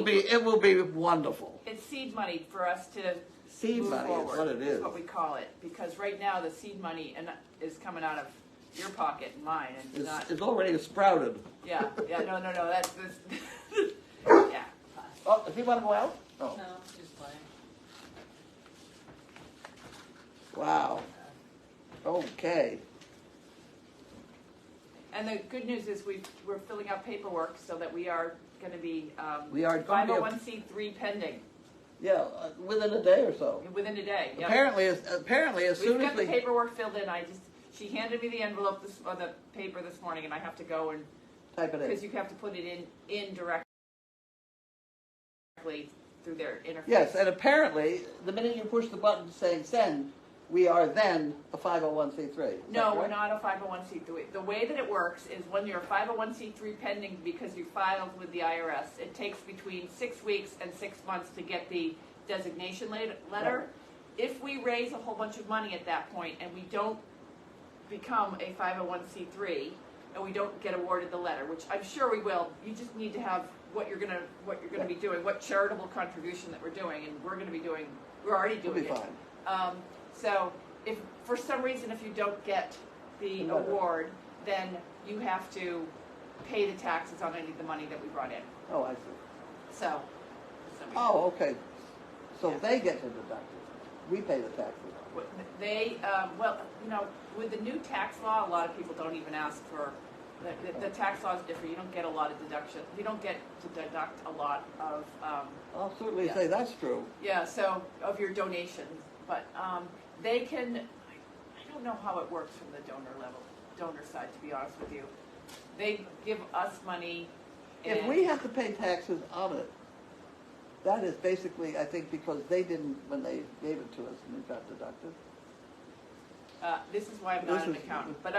Speaker 3: will be wonderful.
Speaker 2: It's seed money for us to
Speaker 3: Seed
Speaker 2: move
Speaker 3: money
Speaker 2: forward.
Speaker 3: is what it is.
Speaker 2: What we call it, because right now the seed money is coming out of your pocket and mine, and not.
Speaker 3: It's already sprouted.
Speaker 2: Yeah, no. That's this. Yeah.
Speaker 3: Oh, does he want to go out? Oh.
Speaker 1: No, just playing.
Speaker 3: Wow. Okay.
Speaker 2: And the good news is we're filling out paperwork so that we are going to be
Speaker 3: We are going to be
Speaker 2: 501c3 pending.
Speaker 3: Yeah, within a day or so.
Speaker 2: Within a day. Yep.
Speaker 3: Apparently, as soon
Speaker 2: We've
Speaker 3: as
Speaker 2: got the paperwork filled in. She handed me the envelope or the paper this morning, and I have to go and
Speaker 3: type it in
Speaker 2: because you have to put it in directly through their interface.
Speaker 3: Yes, and apparently, the minute you push the button saying send, we are then a 501c3.
Speaker 2: No, we're not a 501c3. The way that it works is when you're a 501c3 pending because you filed with the IRS, it takes between 6 weeks and 6 months to get the designation letter.
Speaker 3: Right.
Speaker 2: If we raise a whole bunch of money at that point and we don't become a 501c3 and we don't get awarded the letter, which I'm sure we will, you just need to have what you're gonna be doing, what charitable contribution that we're doing, and we're already doing it.
Speaker 3: We'll be fine.
Speaker 2: So if for some reason if you don't get the award, then you have to pay the taxes on any of the money that we brought in.
Speaker 3: Oh, I see.
Speaker 2: So
Speaker 3: oh, okay. So they get to deduct it. We pay the taxes.
Speaker 2: They, well, with the new tax law, a lot of people don't even ask for, the tax law is different. You don't get a lot of deduction. You don't get to deduct a lot of.
Speaker 3: I'll certainly say that's true.
Speaker 2: Yeah, so of your donations. But they can, I don't know how it works from the donor side, to be honest with you. They give us money.
Speaker 3: If we have to pay taxes on it, that is basically, I think, because they didn't when they gave it to us and it got deducted.
Speaker 2: This is why I'm not an accountant. But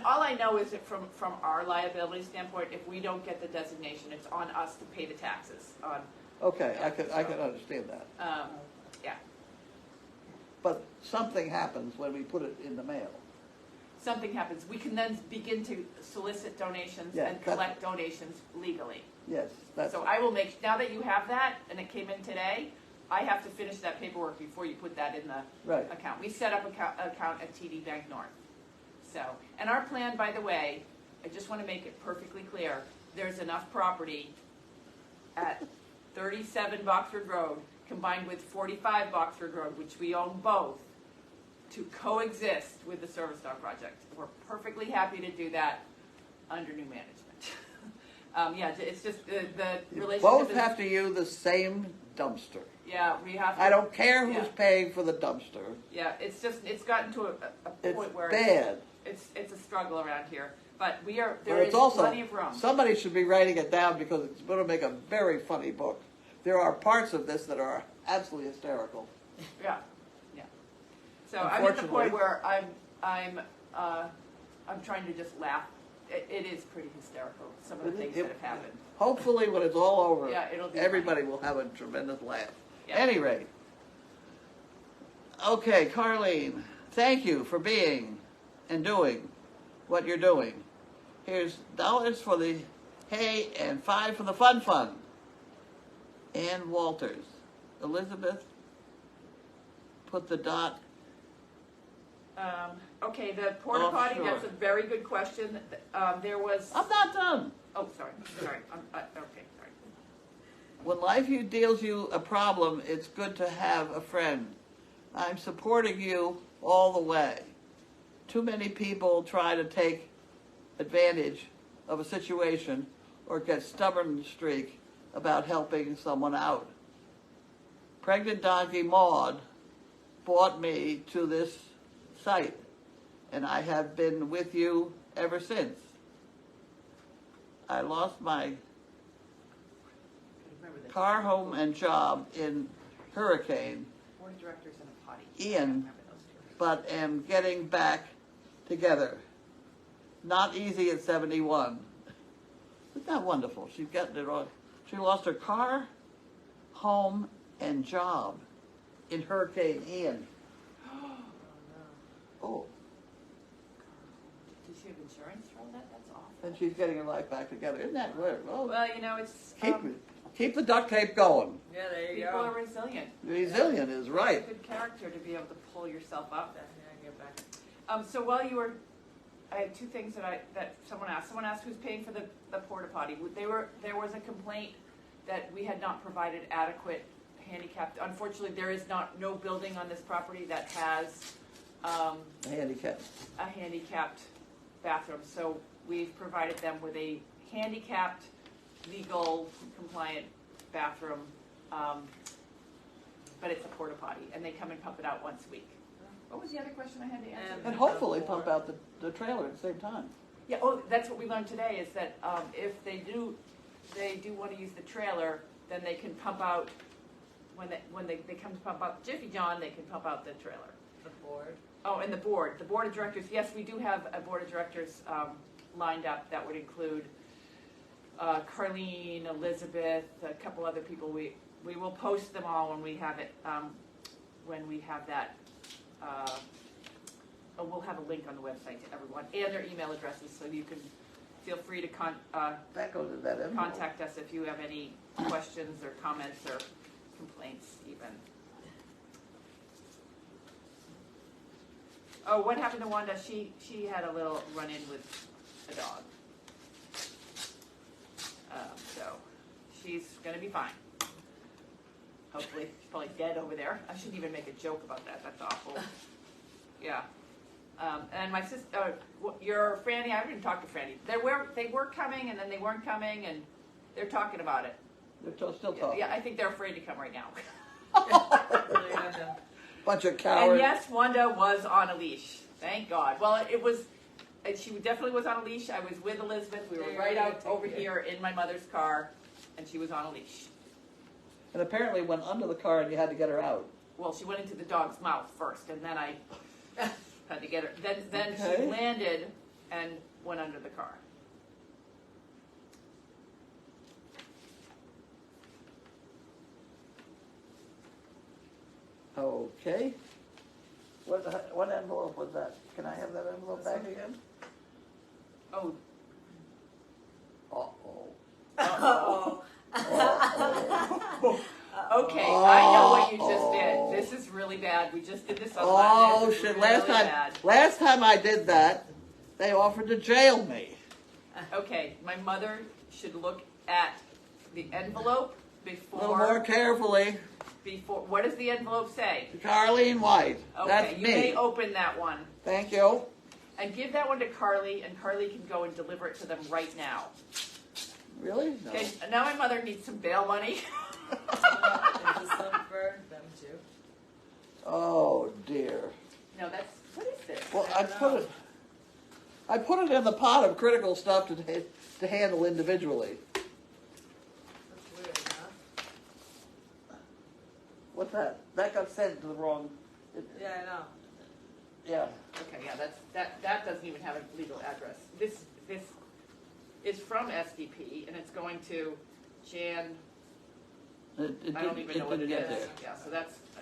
Speaker 2: all I know is that from our liability standpoint, if we don't get the designation, it's on us to pay the taxes.
Speaker 3: Okay, I can understand that.
Speaker 2: Yeah.
Speaker 3: But something happens when we put it in the mail.
Speaker 2: Something happens. We can then begin to solicit donations and collect donations legally.
Speaker 3: Yes.
Speaker 2: So I will now that you have that, and it came in today, I have to finish that paperwork before you put that in the account. We set up an account at TD Bank North. So, and our plan, by the way, I just want to make it perfectly clear, there's enough property at 37 Boxford Road combined with 45 Boxford Road, which we own both, to coexist with the Service Dog Project. We're perfectly happy to do that under new management. Yeah, it's just the relationship.
Speaker 3: Both have to use the same dumpster.
Speaker 2: Yeah, we have to.
Speaker 3: I don't care who's paying for the dumpster.
Speaker 2: Yeah, it's gotten to a point where
Speaker 3: bad.
Speaker 2: It's a struggle around here. But there is
Speaker 3: also,
Speaker 2: plenty of room.
Speaker 3: Somebody should be writing it down because it's going to make a very funny book. There are parts of this that are absolutely hysterical.
Speaker 2: Yeah. So I'm at the point where I'm trying to just laugh. It is pretty hysterical, some of the things that have happened.
Speaker 3: Hopefully when it's all over, everybody
Speaker 2: funny.
Speaker 3: will have a tremendous laugh.
Speaker 2: Yeah.
Speaker 3: Any rate. Okay, Carlene, thank you for being and doing what you're doing. Here's $1 for the hay and $5 for the fun. Ann Walters. Elizabeth, put the dot.
Speaker 2: Okay, the porta potty, that's a very good question. There was...
Speaker 3: I'm not done.
Speaker 2: Oh, sorry. Okay, sorry.
Speaker 3: When life deals you a problem, it's good to have a friend. I'm supporting you all the way. Too many people try to take advantage of a situation or get stubborn streak about helping someone out. Pregnant doggy Maud brought me to this site, and I have been with you ever since. I lost my car, home, and job in Hurricane
Speaker 2: Board of directors and a potty.
Speaker 3: Ian, but am getting back together. Not easy at 71. Isn't that wonderful? She's getting it all. She lost her car, home, and job in Hurricane Ian. Oh.
Speaker 2: Does she have insurance for all that? That's awful.
Speaker 3: And she's getting her life back together. Isn't that weird?
Speaker 2: Well, it's...
Speaker 3: Keep the duct tape going.
Speaker 1: Yeah, there you
Speaker 2: People
Speaker 1: go.
Speaker 2: are resilient.
Speaker 3: Resilient is right.
Speaker 2: It's a good character to be able to pull yourself up.
Speaker 1: Yeah, get back.
Speaker 2: So while you were... I had two things that someone asked. Someone asked who's paying for the porta potty. There was a complaint that we had not provided adequate handicapped. Unfortunately, there is no building on this property that has
Speaker 3: A
Speaker 2: handicapped bathroom. So we've provided them with a handicapped, legal, compliant bathroom. but it's a porta potty, and they come and pump it out once a week. What was the other question I had to answer?
Speaker 3: And hopefully pump out the trailer at the same time.
Speaker 2: Yeah, that's what we learned today, is that if they do want to use the trailer, then they can pump out, when they come to pump out Jiffy John, they can pump out the trailer.
Speaker 1: The board.
Speaker 2: Oh, and the board of directors, yes, we do have a board of directors lined up. That would include Carlene, Elizabeth, a couple other people. We will post them all when we have it, when we have that. We'll have a link on the website to everyone and their email addresses, so you can feel free to
Speaker 3: that goes in that envelope.
Speaker 2: contact us if you have any questions or comments or complaints even. Oh, what happened to Wanda? She had a little run-in with a dog. So she's going to be fine. Hopefully. She's probably dead over there. I shouldn't even make a joke about that. That's awful. Yeah. And my sister, your Franny, I haven't talked to Franny. They were coming, and then they weren't coming, and they're talking about it.
Speaker 3: They're still talking.
Speaker 2: Yeah, I think they're afraid to come right now.
Speaker 3: Bunch of cowards.
Speaker 2: And yes, Wanda was on a leash. Thank God. Well, she definitely was on a leash. I was with Elizabeth. We were right out over here in my mother's car, and she was on a leash.
Speaker 3: And apparently went under the car and you had to get her out.
Speaker 2: Well, she went into the dog's mouth first, and then I had to get her. Then
Speaker 3: Okay.
Speaker 2: she landed and went under the car.
Speaker 3: Okay. What envelope was that? Can I have that envelope back again?
Speaker 2: Oh.
Speaker 3: Uh-oh.
Speaker 2: Uh-oh.
Speaker 3: Uh-oh.
Speaker 2: Okay, I know what you just did. This is really bad. We just did this on Monday.
Speaker 3: Oh,
Speaker 2: This is
Speaker 3: shit.
Speaker 2: really
Speaker 3: Last time I did that, they offered to jail me.
Speaker 2: Okay, my mother should look at the envelope
Speaker 3: A little more
Speaker 2: before.
Speaker 3: carefully.
Speaker 2: What does the envelope say?
Speaker 3: Carlene White.
Speaker 2: Okay,
Speaker 3: That's
Speaker 2: you
Speaker 3: me.
Speaker 2: may open that one.
Speaker 3: Thank you.
Speaker 2: And give that one to Carly, and Carly can go and deliver it to them right now.
Speaker 3: Really? No.
Speaker 2: Okay, now my mother needs some bail money.
Speaker 1: Is this some for them too?
Speaker 3: Oh, dear.
Speaker 2: No, what is this?
Speaker 3: Well,
Speaker 1: I
Speaker 3: I
Speaker 1: don't
Speaker 3: put it in the pot of critical stuff to handle individually.
Speaker 1: That's weird, huh?
Speaker 3: What's that? That got sent to the wrong.
Speaker 1: Yeah, I know.
Speaker 3: Yeah.
Speaker 2: Okay, yeah, that doesn't even have a legal address. This is from SDP, and it's going to Jan. I don't even know what it
Speaker 3: get
Speaker 2: is.
Speaker 3: there.
Speaker 2: Yeah, so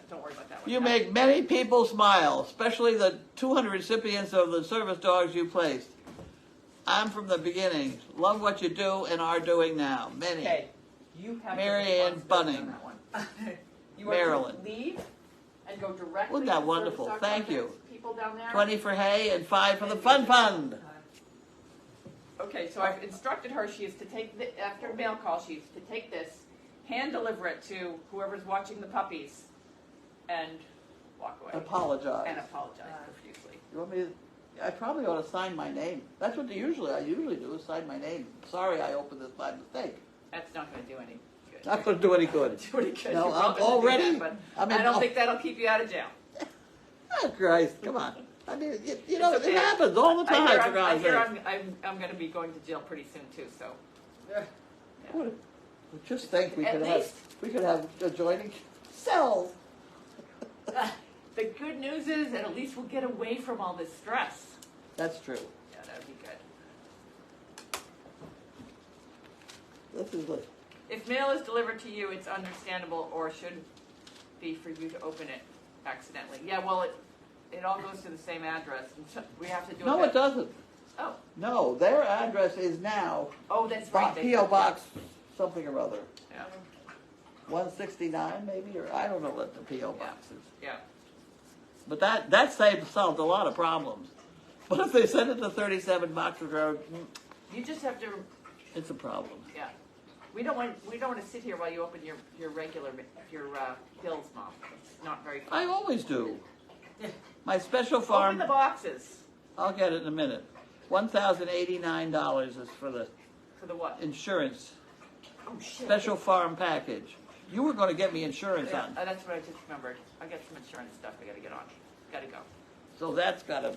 Speaker 2: don't worry about that one.
Speaker 3: You make many people smile, especially the 200 recipients of the service dogs you placed. I'm from the beginning. Love what you do and are doing now. Many.
Speaker 2: Okay, you have
Speaker 3: Mary
Speaker 2: the
Speaker 3: Ann
Speaker 2: responsibility
Speaker 3: Bunning.
Speaker 2: on that one. You are
Speaker 3: Maryland.
Speaker 2: to leave and go directly
Speaker 3: Wasn't
Speaker 2: to
Speaker 3: that
Speaker 2: the
Speaker 3: wonderful?
Speaker 2: service dog
Speaker 3: Thank you.
Speaker 2: contest people down there.
Speaker 3: 20 for hay and 5 for the fun fund.
Speaker 2: Okay, so I've instructed her, she is to take, after a mail call, she is to take this, hand deliver it to whoever's watching the puppies, and walk away.
Speaker 3: Apologize.
Speaker 2: And apologize profusely.
Speaker 3: You want me to, I probably ought to sign my name. That's what I usually do is sign my name. Sorry I opened this by mistake.
Speaker 2: That's not going to do any good.
Speaker 3: Not going to do any good.
Speaker 2: Do any good.
Speaker 3: No,
Speaker 2: You're
Speaker 3: I'm
Speaker 2: welcome to do
Speaker 3: already-
Speaker 2: that,
Speaker 3: I
Speaker 2: but
Speaker 3: mean,
Speaker 2: I don't think that'll keep you out of jail.
Speaker 3: Oh, Christ, come on. I mean, you know,
Speaker 2: It's okay.
Speaker 3: it happens all the time, for
Speaker 2: I
Speaker 3: God's
Speaker 2: hear
Speaker 3: sake.
Speaker 2: I'm going to be going to jail pretty soon too, so.
Speaker 1: Yeah.
Speaker 2: Yeah.
Speaker 3: Just think we
Speaker 2: At
Speaker 3: could
Speaker 2: least-
Speaker 3: have adjoining cells.
Speaker 2: The good news is that at least we'll get away from all this stress.
Speaker 3: That's true.
Speaker 2: Yeah, that would be good.
Speaker 3: This is like,
Speaker 2: If mail is delivered to you, it's understandable or should be for you to open it accidentally. Yeah, well, it all goes to the same address, and so we have to do it.
Speaker 3: no, it doesn't.
Speaker 2: Oh,
Speaker 3: No, their address is now
Speaker 2: that's right. they
Speaker 3: P.O.
Speaker 2: said
Speaker 3: Box something or other.
Speaker 2: that.
Speaker 3: 169 maybe, or I don't know what the P.O. Box is.
Speaker 2: Yeah,
Speaker 3: But that solved a lot of problems. But if they send it to 37 Boxers Road,
Speaker 2: yeah. You just have to.
Speaker 3: it's a problem.
Speaker 2: Yeah, we don't want to sit here while you open your regular bills, Mom. It's not very fun.
Speaker 3: I always do. My special farm,
Speaker 2: Open the boxes
Speaker 3: I'll get it in a minute. $1,089 is for the
Speaker 2: for the what?
Speaker 3: insurance
Speaker 2: Oh shit!
Speaker 3: special farm package. you were going to get me insurance on.
Speaker 2: That's what I just remembered. I got some insurance stuff I got to get on. Got to go.
Speaker 3: So that's got to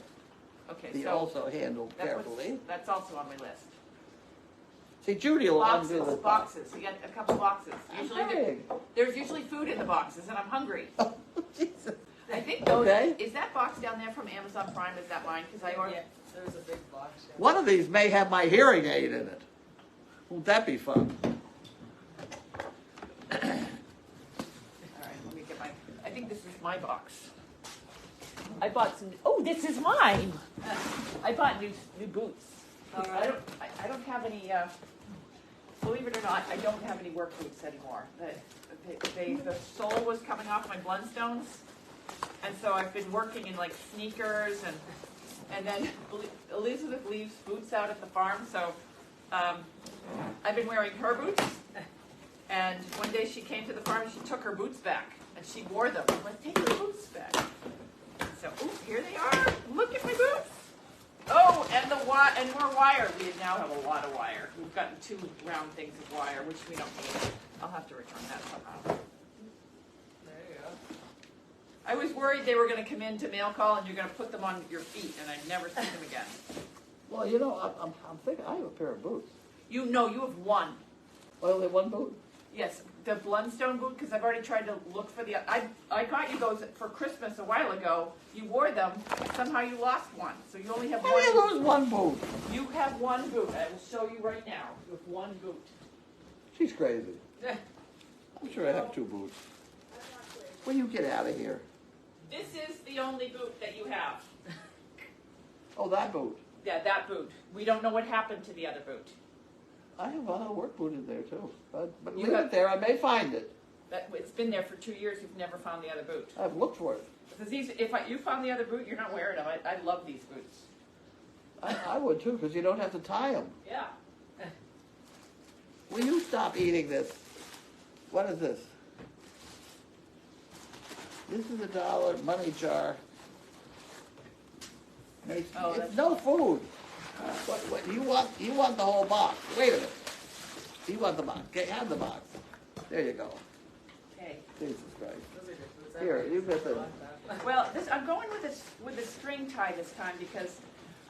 Speaker 3: be
Speaker 2: so
Speaker 3: also handled carefully.
Speaker 2: That's also on my list.
Speaker 3: See, Judy will undo the
Speaker 2: boxes. You got a couple boxes. There's usually food in the boxes, and I'm hungry.
Speaker 3: Oh, Jesus.
Speaker 2: I think those. Okay. Is that box down there from Amazon Prime? Is that mine? Because I ordered.
Speaker 1: Yeah, there's a big box.
Speaker 3: One of these may have my hearing aid in it. Won't that be fun?
Speaker 2: All right, let me get my. I think this is my box. I bought some. Oh, this is mine. I bought new boots. Right. I don't have any. Believe it or not, I don't have any work boots anymore. The sole was coming off my Blundstones, and so I've been working in like sneakers, and then Elizabeth leaves boots out at the farm, so I've been wearing her boots. And one day she came to the farm, and she took her boots back, and she wore them. I'm like, take your boots back. So, here they are. Look at my boots. Oh, and more wire. We now have a lot of wire. We've gotten 2 round things of wire, which we don't need. I'll have to return that somehow.
Speaker 1: There you go.
Speaker 2: I was worried they were going to come in to mail call and you're going to put them on your feet, and I'd never see them again.
Speaker 3: Well, you know, I'm thinking I have a pair of boots.
Speaker 2: You have one.
Speaker 3: Only one boot?
Speaker 2: Yes, the Blundstone boot, because I've already tried to look for the. I got you those for Christmas a while ago. You wore them. Somehow you lost one, so you only have one.
Speaker 3: How do you lose one boot?
Speaker 2: You have one boot. I will show you right now. You have one boot.
Speaker 3: She's crazy. I'm sure I have 2 boots. Will you get out of here?
Speaker 2: This is the only boot that you have.
Speaker 3: Oh, that boot.
Speaker 2: Yeah, that boot. We don't know what happened to the other boot.
Speaker 3: I have a work boot in there too, but leave it there. I may find it.
Speaker 2: It's been there for 2 years. You've never found the other boot.
Speaker 3: I've looked for it.
Speaker 2: Because you found the other boot, you're not wearing them. I love these boots.
Speaker 3: I would too, because you don't have to tie them.
Speaker 2: Yeah.
Speaker 3: Will you stop eating this? What is this? This is $1 money jar. It's no food. What you want the whole box. Wait a minute. You want the box. Okay, have the box. There you go.
Speaker 2: Okay.
Speaker 3: Jesus Christ. Here, you get the.
Speaker 2: Well, I'm going with a string tie this time because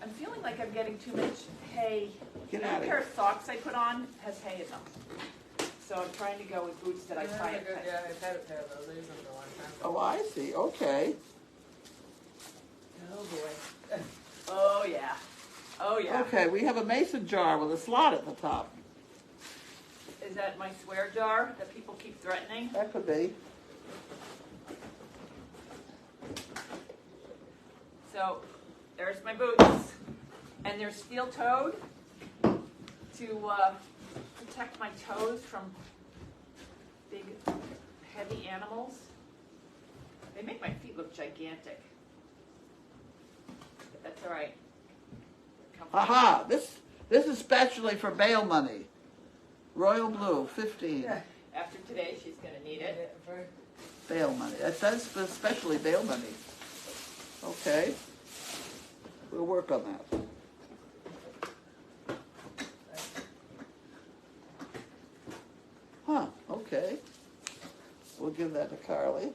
Speaker 2: I'm feeling like I'm getting too much hay.
Speaker 3: Get
Speaker 2: The
Speaker 3: out of
Speaker 2: pair
Speaker 3: here.
Speaker 2: of socks I put on has hay in them. So I'm trying to go with boots that I tie it.
Speaker 1: Yeah, I've had a pair of those. I used them for a long time.
Speaker 3: Oh, I see. Okay.
Speaker 1: Oh boy.
Speaker 2: Oh yeah. Oh yeah.
Speaker 3: Okay, we have a mason jar with a slot at the top.
Speaker 2: Is that my swear jar that people keep threatening?
Speaker 3: That could be.
Speaker 2: So there's my boots, and they're steel-toed to protect my toes from big, heavy animals. They make my feet look gigantic, but that's all right.
Speaker 3: Aha! This is specially for bail money. Royal Blue, 15.
Speaker 2: After today, she's going to need it.
Speaker 3: Bail money. That says especially bail money. Okay. We'll work on that. Huh, okay. We'll give that to Carley.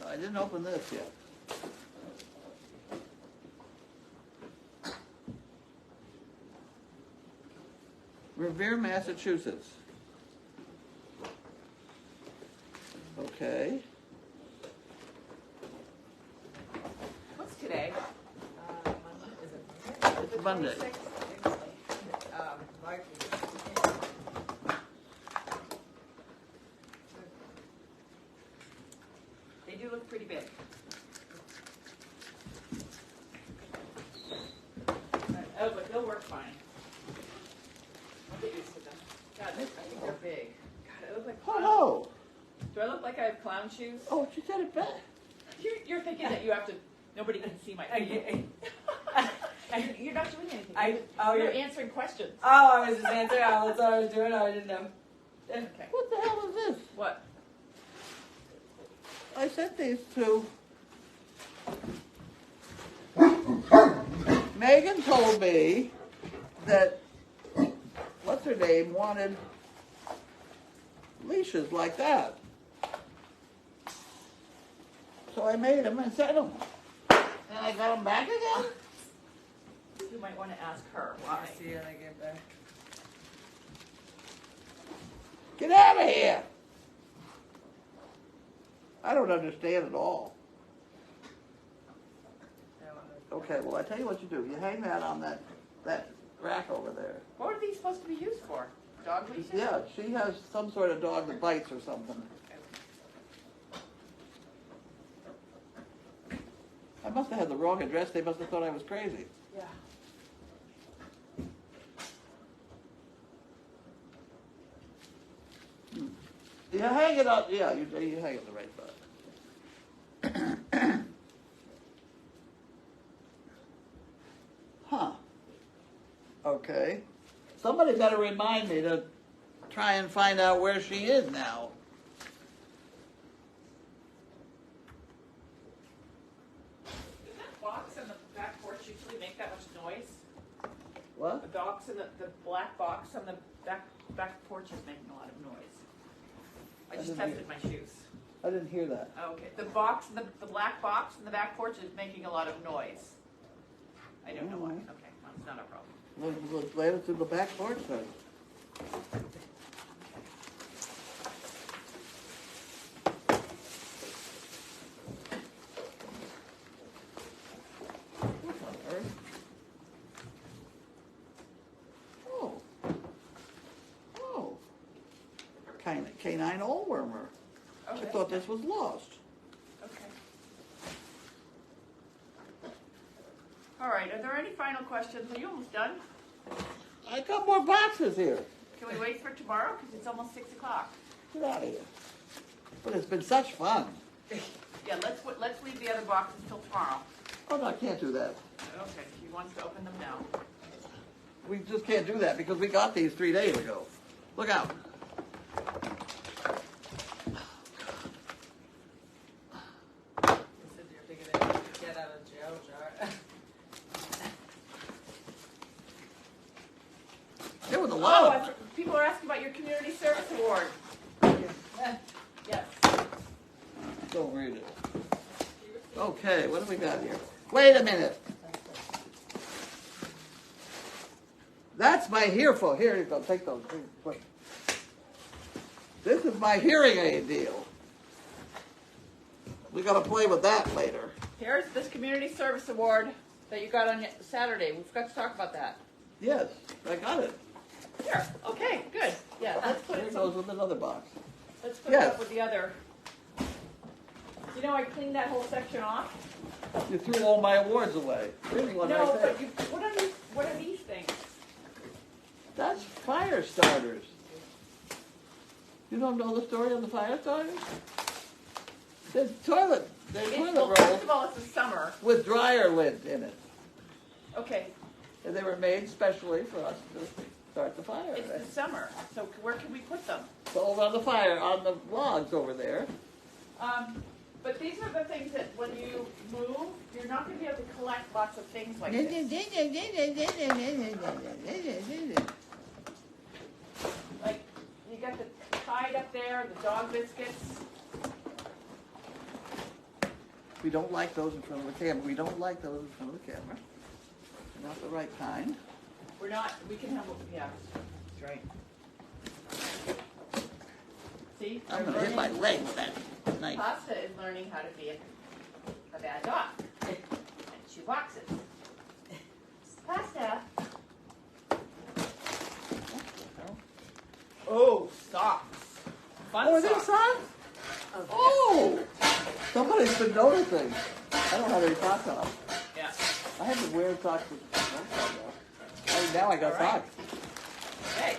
Speaker 3: I didn't open this yet. Revere, Massachusetts. Okay.
Speaker 2: What's today?
Speaker 3: It's Monday.
Speaker 2: They do look pretty big. Oh, but they'll work fine. I'll get used to them. God, I think they're big. God, I look like clown.
Speaker 3: Hello.
Speaker 2: Do I look like I have clown shoes?
Speaker 3: Oh, she said it back.
Speaker 2: You're thinking that you have to, nobody can see my feet. You're not doing anything. You're answering questions.
Speaker 1: Oh, I was just answering. That's what I was doing. I didn't know.
Speaker 2: Okay.
Speaker 3: What the hell is this?
Speaker 2: What?
Speaker 3: I sent these to. Megan told me that what's her name, wanted leashes like that. So I made them and sent them. And I got them back again?
Speaker 2: You might want to ask her why.
Speaker 1: See how they get back.
Speaker 3: Get out of here! I don't understand at all. Okay, well, I tell you what you do. You hang that on that rack over there.
Speaker 2: What are these supposed to be used for? Dog leashes?
Speaker 3: Yeah, she has some sort of dog that bites or something. I must have had the wrong address. They must have thought I was crazy.
Speaker 2: Yeah.
Speaker 3: You hang it up. Yeah, you hang it in the right spot. Huh. Okay. Somebody better remind me to try and find out where she is now.
Speaker 2: Does that box on the back porch usually make that much noise?
Speaker 3: What?
Speaker 2: The box and the black box on the back porch is making a lot of noise. I just tested my shoes.
Speaker 3: I didn't hear that.
Speaker 2: Oh, okay. The box, the black box in the back porch is making a lot of noise. I don't know why. Okay, well, it's not a problem.
Speaker 3: Let's let it through the back porch then. What on earth? Oh. Canine oilwormer.
Speaker 2: Oh,
Speaker 3: I thought this was lost.
Speaker 2: Okay. All right, are there any final questions? Are you almost done?
Speaker 3: I got more boxes here.
Speaker 2: Can we wait for tomorrow? Because it's almost 6 o'clock.
Speaker 3: Get out of here. But it's been such fun.
Speaker 2: Yeah, let's leave the other boxes till tomorrow.
Speaker 3: Oh, no, I can't do that.
Speaker 2: Okay, he wants to open them now.
Speaker 3: We just can't do that because we got these 3 days ago. Look out.
Speaker 1: You said you're thinking of get out of jail jar.
Speaker 3: There was a lot of...
Speaker 2: People are asking about your community service award. Yes.
Speaker 3: Don't read it. Okay, what do we got here? Wait a minute. That's my earphone. Here you go. Take those. This is my hearing aid deal. We got to play with that later.
Speaker 2: Here's this community service award that you got on Saturday. We forgot to talk about that.
Speaker 3: Yes, I got it.
Speaker 2: Here. Okay, good. Yeah, let's put
Speaker 3: Here
Speaker 2: it.
Speaker 3: goes with another box.
Speaker 2: Let's put it up with the other. You know, I cleaned that whole section off.
Speaker 3: You threw all my awards away. Here's one
Speaker 2: No,
Speaker 3: right there.
Speaker 2: but what are these things?
Speaker 3: That's fire starters. You don't know the story of the fire starters? There's toilet
Speaker 2: Well,
Speaker 3: rolls
Speaker 2: first of all, it's the summer.
Speaker 3: with dryer lids in it.
Speaker 2: Okay,
Speaker 3: And they were made specially for us to start the fire.
Speaker 2: it's the summer. So where can we put them?
Speaker 3: So over on the fire, on the logs over there.
Speaker 2: But these are the things that when you move, you're not going to be able to collect lots of things like this. Like, you got the Tide up there, the dog biscuits.
Speaker 3: We don't like those in front of the camera. We don't like those in front of the camera. They're not the right kind.
Speaker 2: We're not, we can have, yeah, that's right. See?
Speaker 3: I'm going to hit my leg with that knife.
Speaker 2: Pasta is learning how to be a bad dog. And she walks it. Pasta. Oh, socks. Fun
Speaker 3: Oh, are
Speaker 2: socks.
Speaker 3: these socks? Oh! Somebody's been noticing. I don't have any socks on.
Speaker 2: Yeah.
Speaker 3: I had to wear socks with no socks on. Now I got
Speaker 2: All right.
Speaker 3: socks.
Speaker 2: Hey,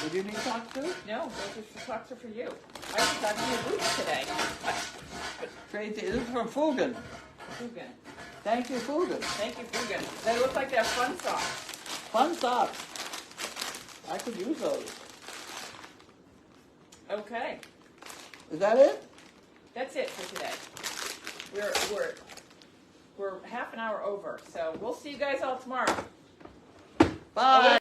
Speaker 3: Did you need socks too?
Speaker 2: no, those socks are for you. I just got new boots today.
Speaker 3: Crazy. This is from Fugan.
Speaker 2: Fugan.
Speaker 3: Thank you, Fugan.
Speaker 2: Thank you, Fugan. They look like they're fun socks.
Speaker 3: Fun socks. I could use those.
Speaker 2: Okay.
Speaker 3: Is that it?
Speaker 2: That's it for today. We're half an hour over, so we'll see you guys all tomorrow.
Speaker 3: Bye.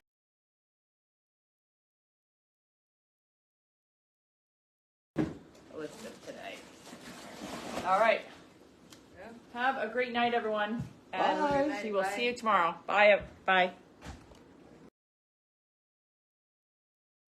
Speaker 2: All right.
Speaker 1: Yeah.
Speaker 2: Have a great night, everyone. And
Speaker 3: Bye.
Speaker 2: we will see you tomorrow. Bye. Bye.